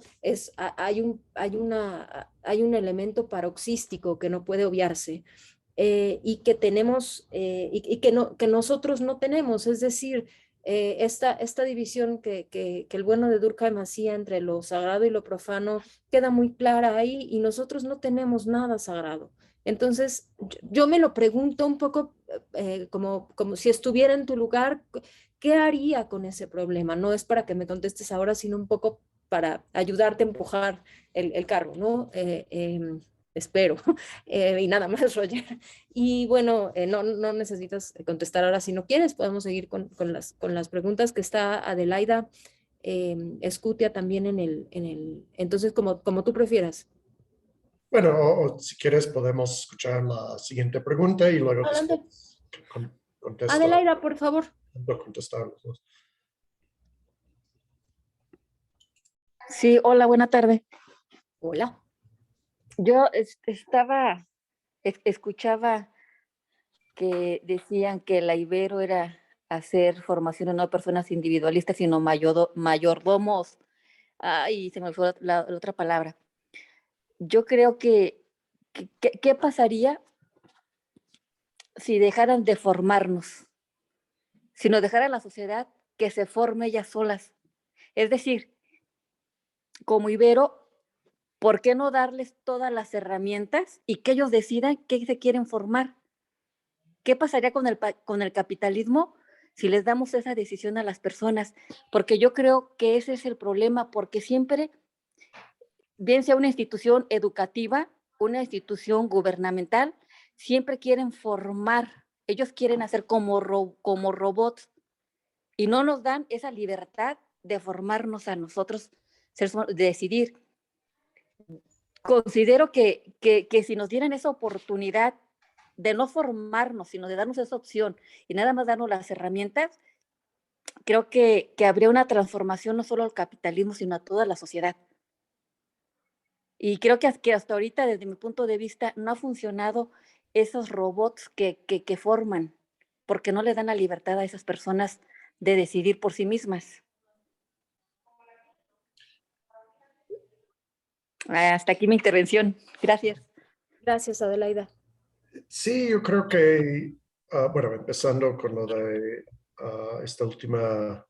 hay un elemento paroxístico que no puede obviarse. Y que tenemos, y que nosotros no tenemos, es decir, esta división que el bueno de Durkheim hacía entre lo sagrado y lo profano queda muy clara ahí, y nosotros no tenemos nada sagrado. Entonces, yo me lo pregunto un poco como si estuviera en tu lugar, ¿qué haría con ese problema? No es para que me contestes ahora, sino un poco para ayudarte a empujar el carro, ¿no? Espero. Y nada más, Roger. Y bueno, no necesitas contestar ahora si no quieres, podemos seguir con las preguntas que está Adelaida Escutia también entonces como tú prefieras. Bueno, o si quieres podemos escuchar la siguiente pregunta y luego Adelante. contesto. Adelaida, por favor. Contestar los dos. Sí, hola, buena tarde. Hola. Yo escuchaba que decían que la Ibero era hacer formación no de personas individualistas, sino mayordomos. Ay, se me fue la otra palabra. Yo creo ¿qué pasaría si dejaran de formarnos? Si nos dejara la sociedad que se forme ellas solas. Es decir, como Ibero, ¿por qué no darles todas las herramientas y que ellos decidan qué se quieren formar? ¿Qué pasaría con el capitalismo si les damos esa decisión a las personas? Porque yo creo que ese es el problema, porque siempre, bien sea una institución educativa, una institución gubernamental, siempre quieren formar, ellos quieren hacer como robots y no nos dan esa libertad de formarnos a nosotros, de decidir. Considero que si nos dieran esa oportunidad de no formarnos, sino de darnos esa opción y nada más darnos las herramientas, creo que habría una transformación no solo al capitalismo, sino a toda la sociedad. Y creo que hasta ahorita, desde mi punto de vista, no ha funcionado esos robots que forman, porque no le dan la libertad a esas personas de decidir por sí mismas. Hasta aquí mi intervención. Gracias. Gracias, Adelaida. Sí, yo creo que, bueno, empezando con lo de esta última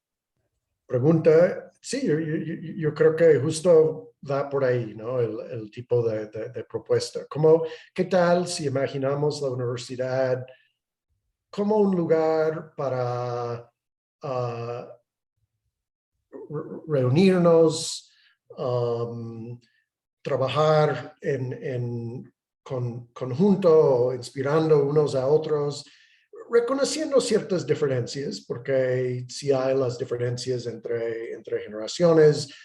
pregunta, sí, yo creo que justo va por ahí, ¿no? El tipo de propuesta. Como, ¿qué tal si imaginamos la universidad como un lugar para reunirnos, trabajar con conjunto, inspirando unos a otros, reconociendo ciertas diferencias, porque sí hay las diferencias entre generaciones,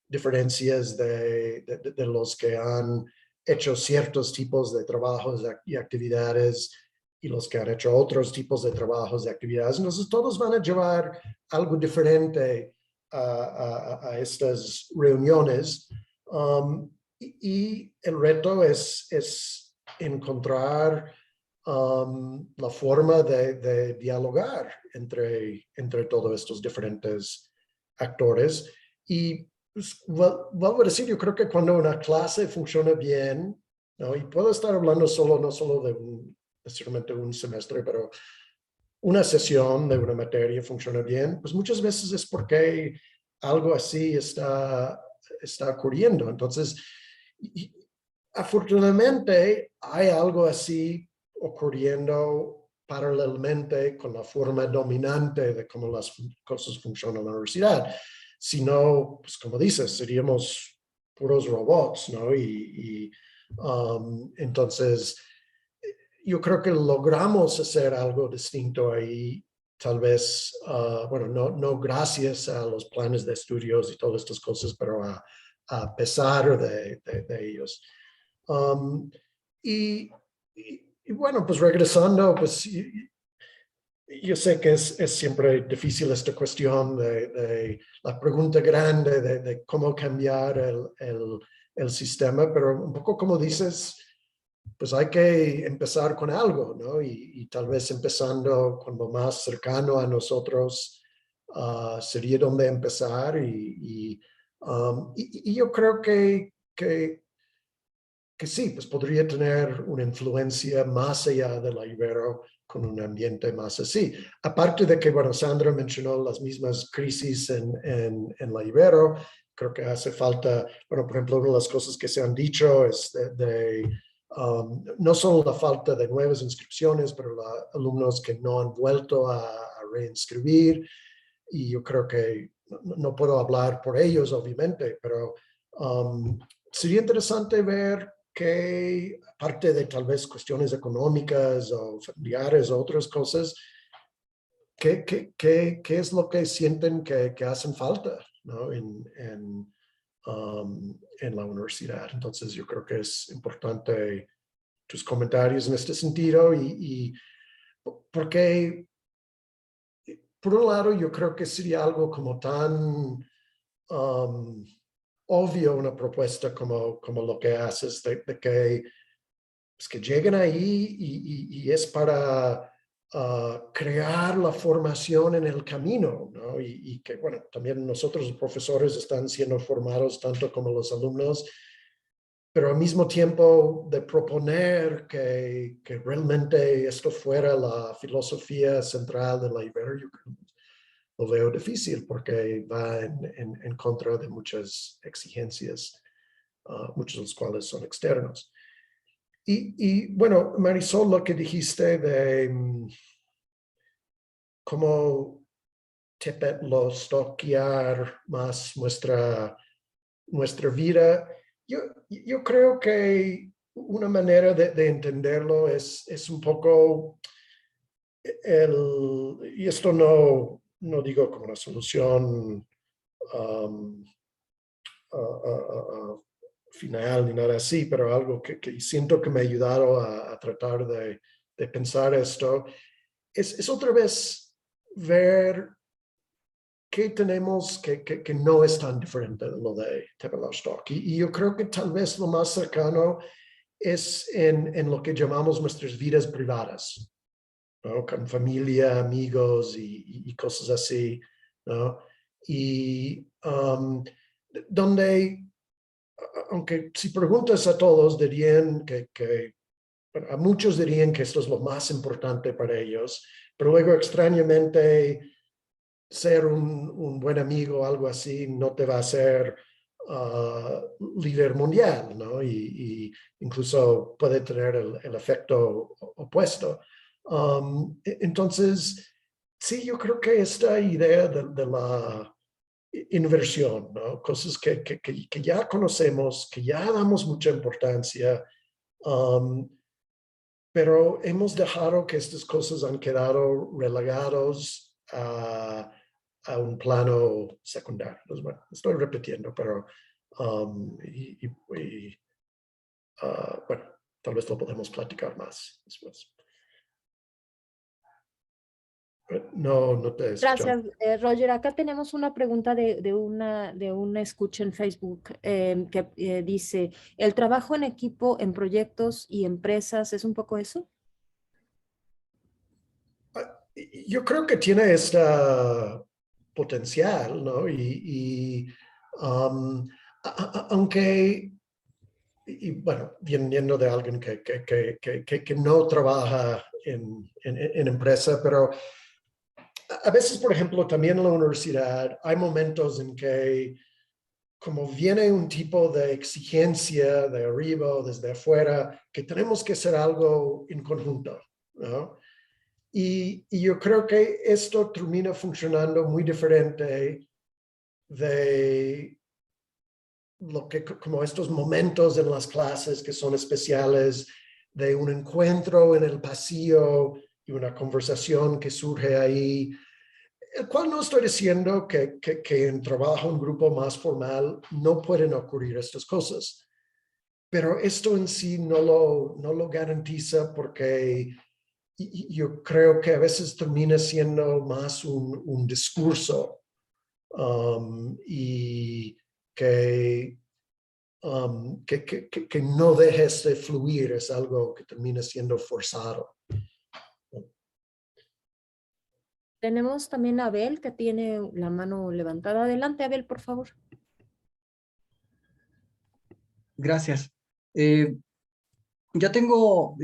diferencias de los que han hecho ciertos tipos de trabajos y actividades y los que han hecho otros tipos de trabajos y actividades. Entonces, todos van a llevar algo diferente a estas reuniones. Y el reto es encontrar la forma de dialogar entre todos estos diferentes actores. Y pues, vuelvo a decir, yo creo que cuando una clase funciona bien, ¿no? Y puedo estar hablando no solo de necesariamente un semestre, pero una sesión de una materia funciona bien, pues muchas veces es porque algo así está ocurriendo. Entonces, afortunadamente hay algo así ocurriendo paralelamente con la forma dominante de cómo las cosas funcionan en la universidad. Si no, pues como dices, seríamos puros robots, ¿no? Entonces, yo creo que logramos hacer algo distinto ahí, tal vez, bueno, no gracias a los planes de estudios y todas estas cosas, pero a pesar de ellos. Y, y bueno, pues regresando, pues yo sé que es siempre difícil esta cuestión de la pregunta grande de cómo cambiar el sistema, pero un poco como dices, pues hay que empezar con algo, ¿no? Y tal vez empezando con lo más cercano a nosotros sería donde empezar. Y yo creo que sí, pues podría tener una influencia más allá de la Ibero con un ambiente más así. Aparte de que, bueno, Sandra mencionó las mismas crisis en la Ibero, creo que hace falta, bueno, por ejemplo, una de las cosas que se han dicho es no solo la falta de nuevas inscripciones, pero alumnos que no han vuelto a reinscribir, y yo creo que no puedo hablar por ellos, obviamente, pero sería interesante ver que, aparte de tal vez cuestiones económicas o familiares o otras cosas, qué es lo que sienten que hacen falta, ¿no? En la universidad. Entonces, yo creo que es importante tus comentarios en este sentido y porque, por un lado, yo creo que sería algo como tan obvio una propuesta como lo que haces, de que, pues, que lleguen ahí y es para crear la formación en el camino, ¿no? Y que, bueno, también nosotros los profesores están siendo formados tanto como los alumnos, pero al mismo tiempo de proponer que realmente esto fuera la filosofía central de la Ibero, yo lo veo difícil porque va en contra de muchas exigencias, muchos de los cuales son externos. Y bueno, Marisol, lo que dijiste de cómo lo stalkear más nuestra vida, yo creo que una manera de entenderlo es un poco y esto no digo como una solución um, final ni nada así, pero algo que siento que me ha ayudado a tratar de pensar esto, es otra vez ver qué tenemos que no es tan diferente de lo de Tavistock. Y yo creo que tal vez lo más cercano es en lo que llamamos nuestras vidas privadas, ¿no? Con familia, amigos y cosas así, ¿no? Y donde, aunque si preguntas a todos, dirían bueno, a muchos dirían que esto es lo más importante para ellos, pero luego extrañamente ser un buen amigo o algo así no te va a hacer líder mundial, ¿no? Y incluso puede tener el efecto opuesto. Entonces, sí, yo creo que esta idea de la inversión, ¿no? Cosas que ya conocemos, que ya damos mucha importancia, pero hemos dejado que estas cosas han quedado relegados a un plano secundario. Entonces, bueno, estoy repitiendo, pero bueno, tal vez lo podemos platicar más después. No te escucho. Gracias, Roger. Acá tenemos una pregunta de una escucha en Facebook que dice, ¿el trabajo en equipo en proyectos y empresas es un poco eso? Yo creo que tiene esta potencial, ¿no? Y aunque, y bueno, viniendo de alguien que no trabaja en empresa, pero a veces, por ejemplo, también en la universidad hay momentos en que como viene un tipo de exigencia de arriba o desde afuera, que tenemos que hacer algo en conjunto, ¿no? Y yo creo que esto termina funcionando muy diferente de lo que, como estos momentos en las clases que son especiales, de un encuentro en el pasillo y una conversación que surge ahí, el cual no estoy diciendo que en trabajo en grupo más formal no pueden ocurrir estas cosas, pero esto en sí no lo garantiza porque yo creo que a veces termina siendo más un discurso y que no dejes de fluir, es algo que termina siendo forzado. Tenemos también a Abel que tiene la mano levantada. Adelante, Abel, por favor. Gracias. Yo tengo,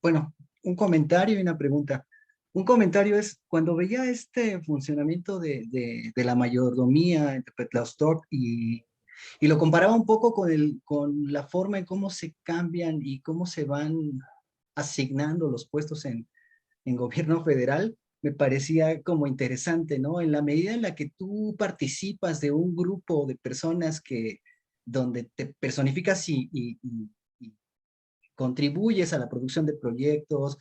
bueno, un comentario y una pregunta. Un comentario es, cuando veía este funcionamiento de la mayordomía entre Petlausdorff y lo comparaba un poco con la forma en cómo se cambian y cómo se van asignando los puestos en gobierno federal, me parecía como interesante, ¿no? En la medida en la que tú participas de un grupo de personas donde te personificas y contribuyes a la producción de proyectos,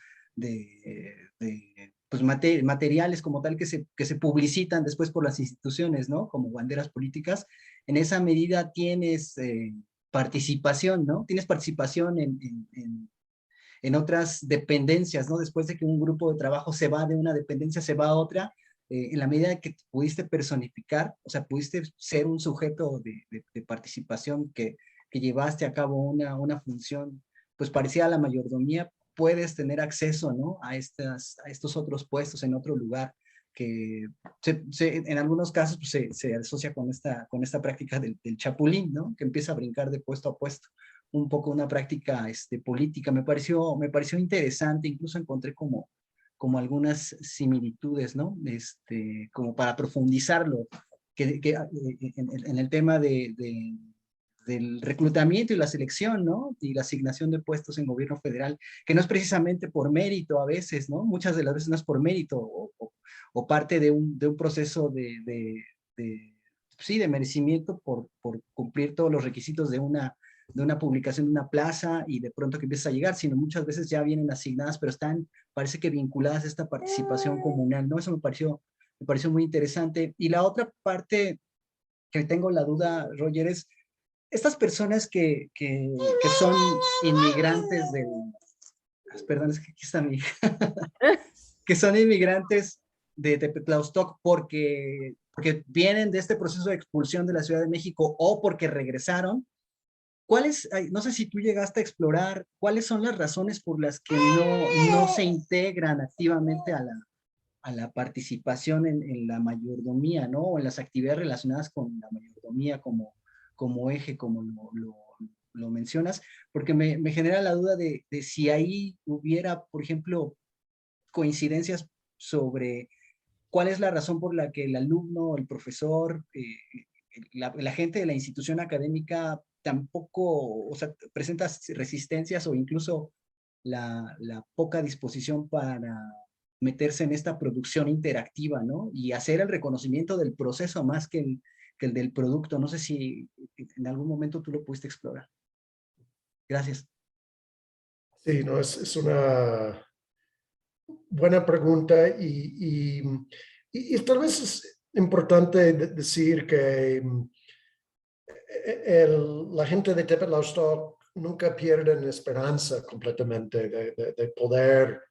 pues materiales como tal que se publicitan después por las instituciones, ¿no? Como banderas políticas, en esa medida tienes participación, ¿no? Tienes participación en otras dependencias, ¿no? Después de que un grupo de trabajo se va de una dependencia, se va a otra, en la medida que pudiste personificar, o sea, pudiste ser un sujeto de participación que llevaste a cabo una función, pues parecida a la mayordomía, puedes tener acceso, ¿no? A estos otros puestos en otro lugar, que en algunos casos pues, se asocia con esta práctica del chapulín, ¿no? Que empieza a brincar de puesto a puesto, un poco una práctica política. Me pareció interesante, incluso encontré como algunas similitudes, ¿no? Como para profundizarlo, en el tema del reclutamiento y la selección, ¿no? Y la asignación de puestos en gobierno federal, que no es precisamente por mérito a veces, ¿no? Muchas de las veces no es por mérito o parte de un proceso sí, de merecimiento por cumplir todos los requisitos de una publicación de una plaza y de pronto que empieza a llegar, sino muchas veces ya vienen asignadas, pero parece que vinculadas a esta participación comunal, ¿no? Eso me pareció muy interesante. Y la otra parte que tengo la duda, Roger, es estas personas que son inmigrantes perdón, es que aquí está mi hija, que son inmigrantes de Tepetlaostoc porque vienen de este proceso de expulsión de la Ciudad de México o porque regresaron. No sé si tú llegaste a explorar, cuáles son las razones por las que no se integran activamente a la participación en la mayordomía, ¿no? O en las actividades relacionadas con la mayordomía como eje, como lo mencionas, porque me genera la duda de si ahí hubiera, por ejemplo, coincidencias sobre cuál es la razón por la que el alumno, el profesor, la gente de la institución académica tampoco, o sea, presenta resistencias o incluso la poca disposición para meterse en esta producción interactiva, ¿no? Y hacer el reconocimiento del proceso más que el del producto. No sé si en algún momento tú lo pudiste explorar. Gracias. Sí, no, es una buena pregunta y tal vez es importante decir que la gente de Tepetlaostoc nunca pierden esperanza completamente de poder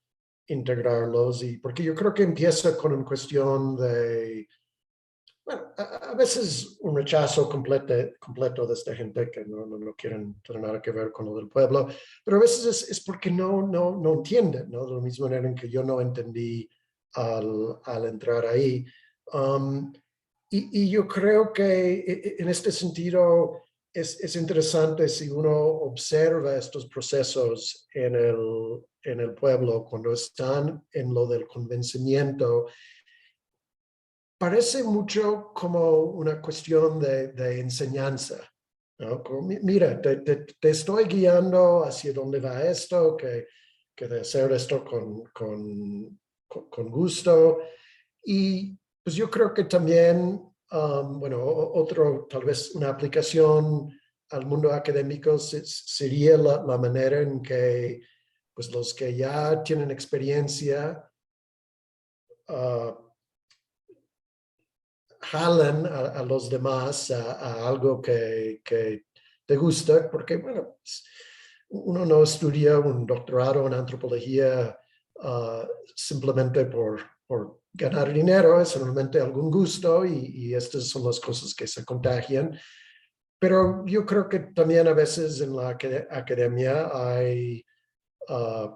integrarlos, y porque yo creo que empieza con una cuestión de, bueno, a veces un rechazo completo de esta gente que no quieren tener nada que ver con lo del pueblo, pero a veces es porque no entienden, ¿no? De la misma manera en que yo no entendí al entrar ahí. Um, y yo creo que en este sentido es interesante si uno observa estos procesos en el pueblo cuando están en lo del convencimiento. Parece mucho como una cuestión de enseñanza, ¿no? Como, mira, te estoy guiando hacia dónde va esto, que de hacer esto con gusto. Y pues yo creo que también, bueno, tal vez una aplicación al mundo académico sería la manera en que pues los que ya tienen experiencia jalan a los demás a algo que te gusta, porque bueno, uno no estudia un doctorado en antropología simplemente por ganar dinero, es realmente algún gusto y estas son las cosas que se contagian. Pero yo creo que también a veces en la academia hay,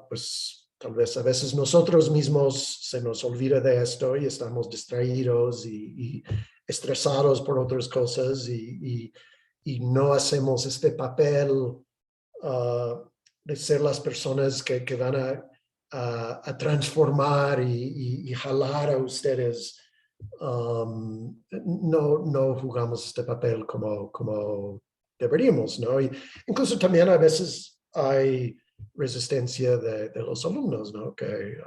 pues tal vez a veces nosotros mismos se nos olvida de esto y estamos distraídos y estresados por otras cosas y no hacemos este papel de ser las personas que van a transformar y jalar a ustedes. No jugamos este papel como deberíamos, ¿no? Y incluso también a veces hay resistencia de los alumnos, ¿no? Que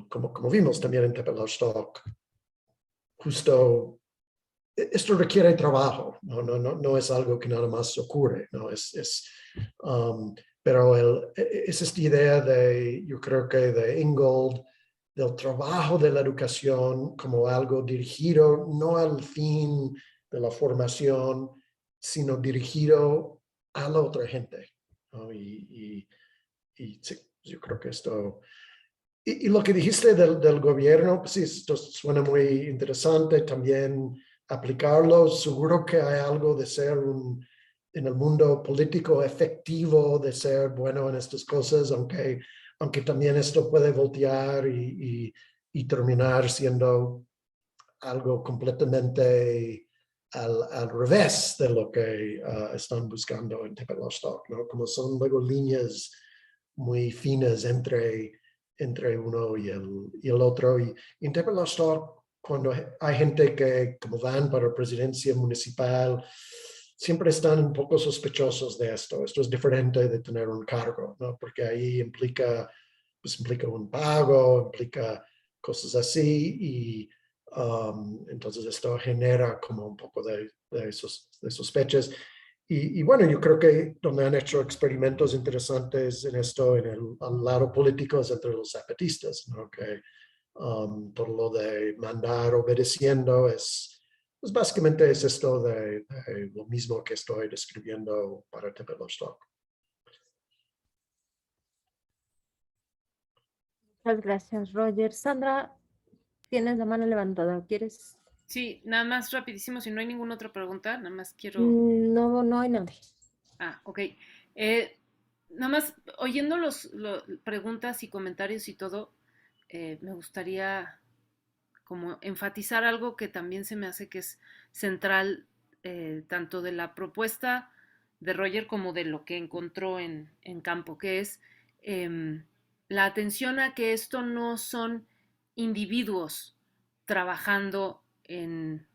como vimos también en Tepetlaostoc, justo esto requiere trabajo, no es algo que nada más ocurre, ¿no? Pero es esta idea yo creo que de Ingold, del trabajo de la educación como algo dirigido no al fin de la formación, sino dirigido a la otra gente, ¿no? Sí, yo creo que esto Y lo que dijiste del gobierno, pues sí, esto suena muy interesante también aplicarlo. Seguro que hay algo de ser en el mundo político efectivo, de ser bueno en estas cosas, aunque también esto puede voltear y terminar siendo algo completamente al revés de lo que están buscando en Tepelostok, ¿no? Como son luego líneas muy finas entre uno y el otro. Y en Tepelostok, cuando hay gente que como van para presidencia municipal, siempre están un poco sospechosos de esto. Esto es diferente de tener un cargo, ¿no? Porque ahí implica un pago, implica cosas así y entonces esto genera como un poco de sospechas. Y bueno, yo creo que donde han hecho experimentos interesantes en esto, al lado político, es entre los zapatistas, ¿no? Que todo lo de mandar obedeciendo pues básicamente es esto de lo mismo que estoy describiendo para Tepelostok. Muchas gracias, Roger. Sandra, tienes la mano levantada. ¿Quieres? Sí, nada más rapidísimo, si no hay ninguna otra pregunta, nada más quiero... No, no hay nadie. Ah, ok. Nada más, oyendo las preguntas y comentarios y todo, me gustaría como enfatizar algo que también se me hace que es central, tanto de la propuesta de Roger como de lo que encontró en campo, que es la atención a que esto no son individuos trabajando en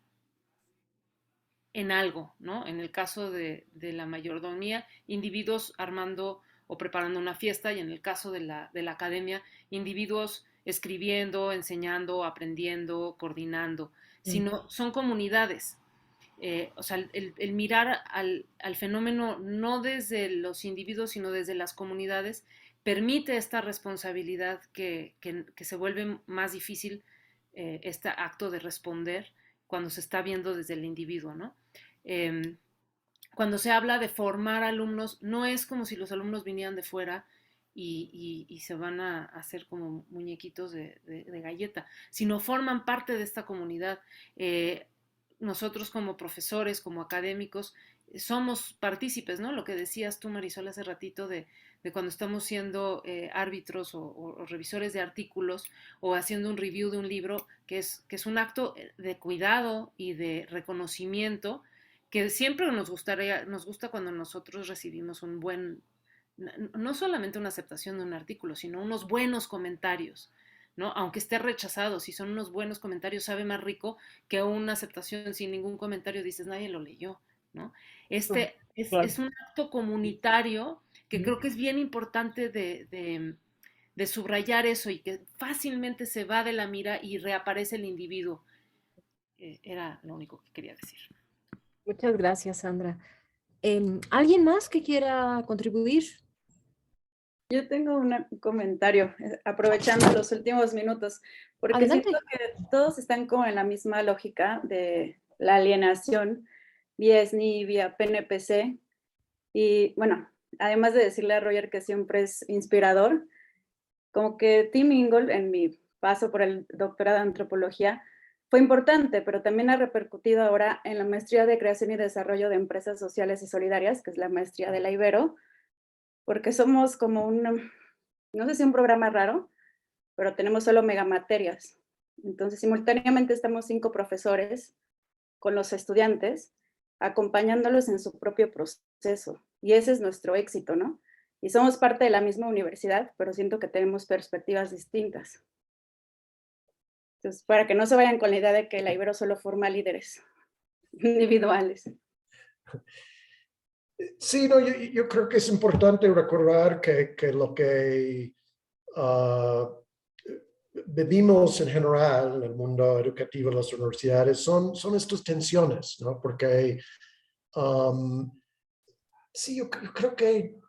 algo, ¿no? En el caso de la mayordomía, individuos armando o preparando una fiesta, y en el caso de la academia, individuos escribiendo, enseñando, aprendiendo, coordinando, sino son comunidades. O sea, el mirar al fenómeno no desde los individuos, sino desde las comunidades, permite esta responsabilidad que se vuelve más difícil, este acto de responder cuando se está viendo desde el individuo, ¿no? Eh, Cuando se habla de formar alumnos, no es como si los alumnos vinieran de fuera y se van a hacer como muñequitos de galleta, sino forman parte de esta comunidad. Nosotros como profesores, como académicos, somos partícipes, ¿no? Lo que decías tú, Marisol, hace ratito de cuando estamos siendo árbitros o revisores de artículos o haciendo un review de un libro, que es un acto de cuidado y de reconocimiento que siempre nos gusta cuando nosotros recibimos un buen, no solamente una aceptación de un artículo, sino unos buenos comentarios, ¿no? Aunque esté rechazado, si son unos buenos comentarios, sabe más rico que una aceptación sin ningún comentario, dices, nadie lo leyó, ¿no? Este es un acto comunitario que creo que es bien importante de subrayar eso y que fácilmente se va de la mira y reaparece el individuo. Era lo único que quería decir. Muchas gracias, Sandra. ¿Alguien más que quiera contribuir? Yo tengo un comentario, aprovechando los últimos minutos, porque Adelante. siento que todos están como en la misma lógica de la alienación vía SNI, vía PNPC. Y bueno, además de decirle a Roger que siempre es inspirador, como que Tim Ingold, en mi paso por el doctorado de antropología, fue importante, pero también ha repercutido ahora en la maestría de creación y desarrollo de empresas sociales y solidarias, que es la maestría de la Ibero, porque somos como no sé si un programa raro, pero tenemos solo megamaterias. Entonces, simultáneamente estamos 5 profesores con los estudiantes, acompañándolos en su propio proceso. Y ese es nuestro éxito, ¿no? Y somos parte de la misma universidad, pero siento que tenemos perspectivas distintas. Entonces, para que no se vayan con la idea de que la Ibero solo forma líderes individuales. Sí, no, yo creo que es importante recordar que lo que vivimos en general en el mundo educativo de las universidades son estas tensiones, ¿no? Porque sí, yo creo que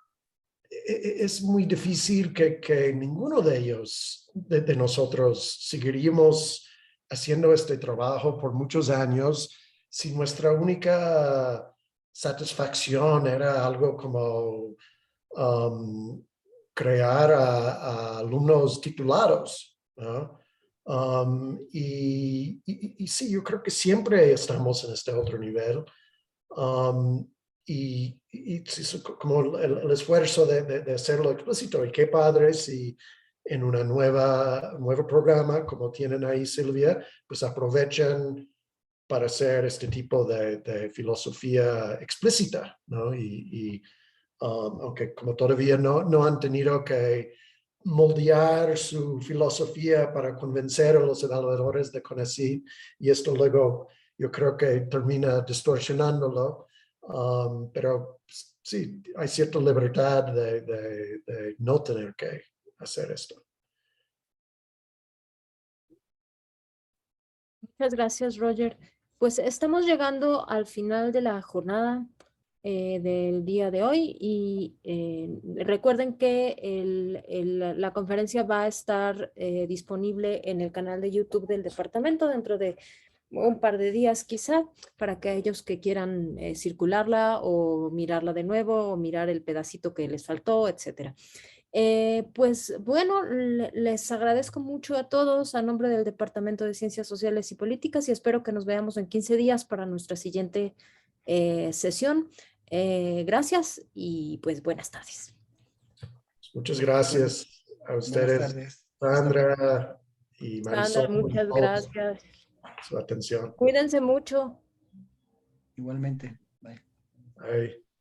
es muy difícil que ninguno de ellos, de nosotros, seguiríamos haciendo este trabajo por muchos años si nuestra única satisfacción era algo como crear a alumnos titulados, ¿no? Y sí, yo creo que siempre estamos en este otro nivel. Como el esfuerzo de hacerlo explícito. Y qué padre si en una nuevo programa, como tienen ahí, Silvia, pues aprovechan para hacer este tipo de filosofía explícita, ¿no? Aunque como todavía no han tenido que moldear su filosofía para convencer a los evaluadores de CONACYT, y esto luego yo creo que termina distorsionándolo, pero sí, hay cierta libertad de no tener que hacer esto. Muchas gracias, Roger. Pues estamos llegando al final de la jornada del día de hoy y recuerden que la conferencia va a estar disponible en el canal de YouTube del departamento dentro de un par de días quizá, para aquellos que quieran circularla o mirarla de nuevo o mirar el pedacito que les faltó, etcétera. Pues bueno, les agradezco mucho a todos a nombre del Departamento de Ciencias Sociales y Políticas y espero que nos veamos en 15 días para nuestra siguiente sesión. Gracias y pues buenas tardes. Muchas gracias a Buenas ustedes, tardes. Sandra y Sandra, Marisol, muchas por gracias. su atención. Cuídense mucho. Igualmente. Bye. Bye.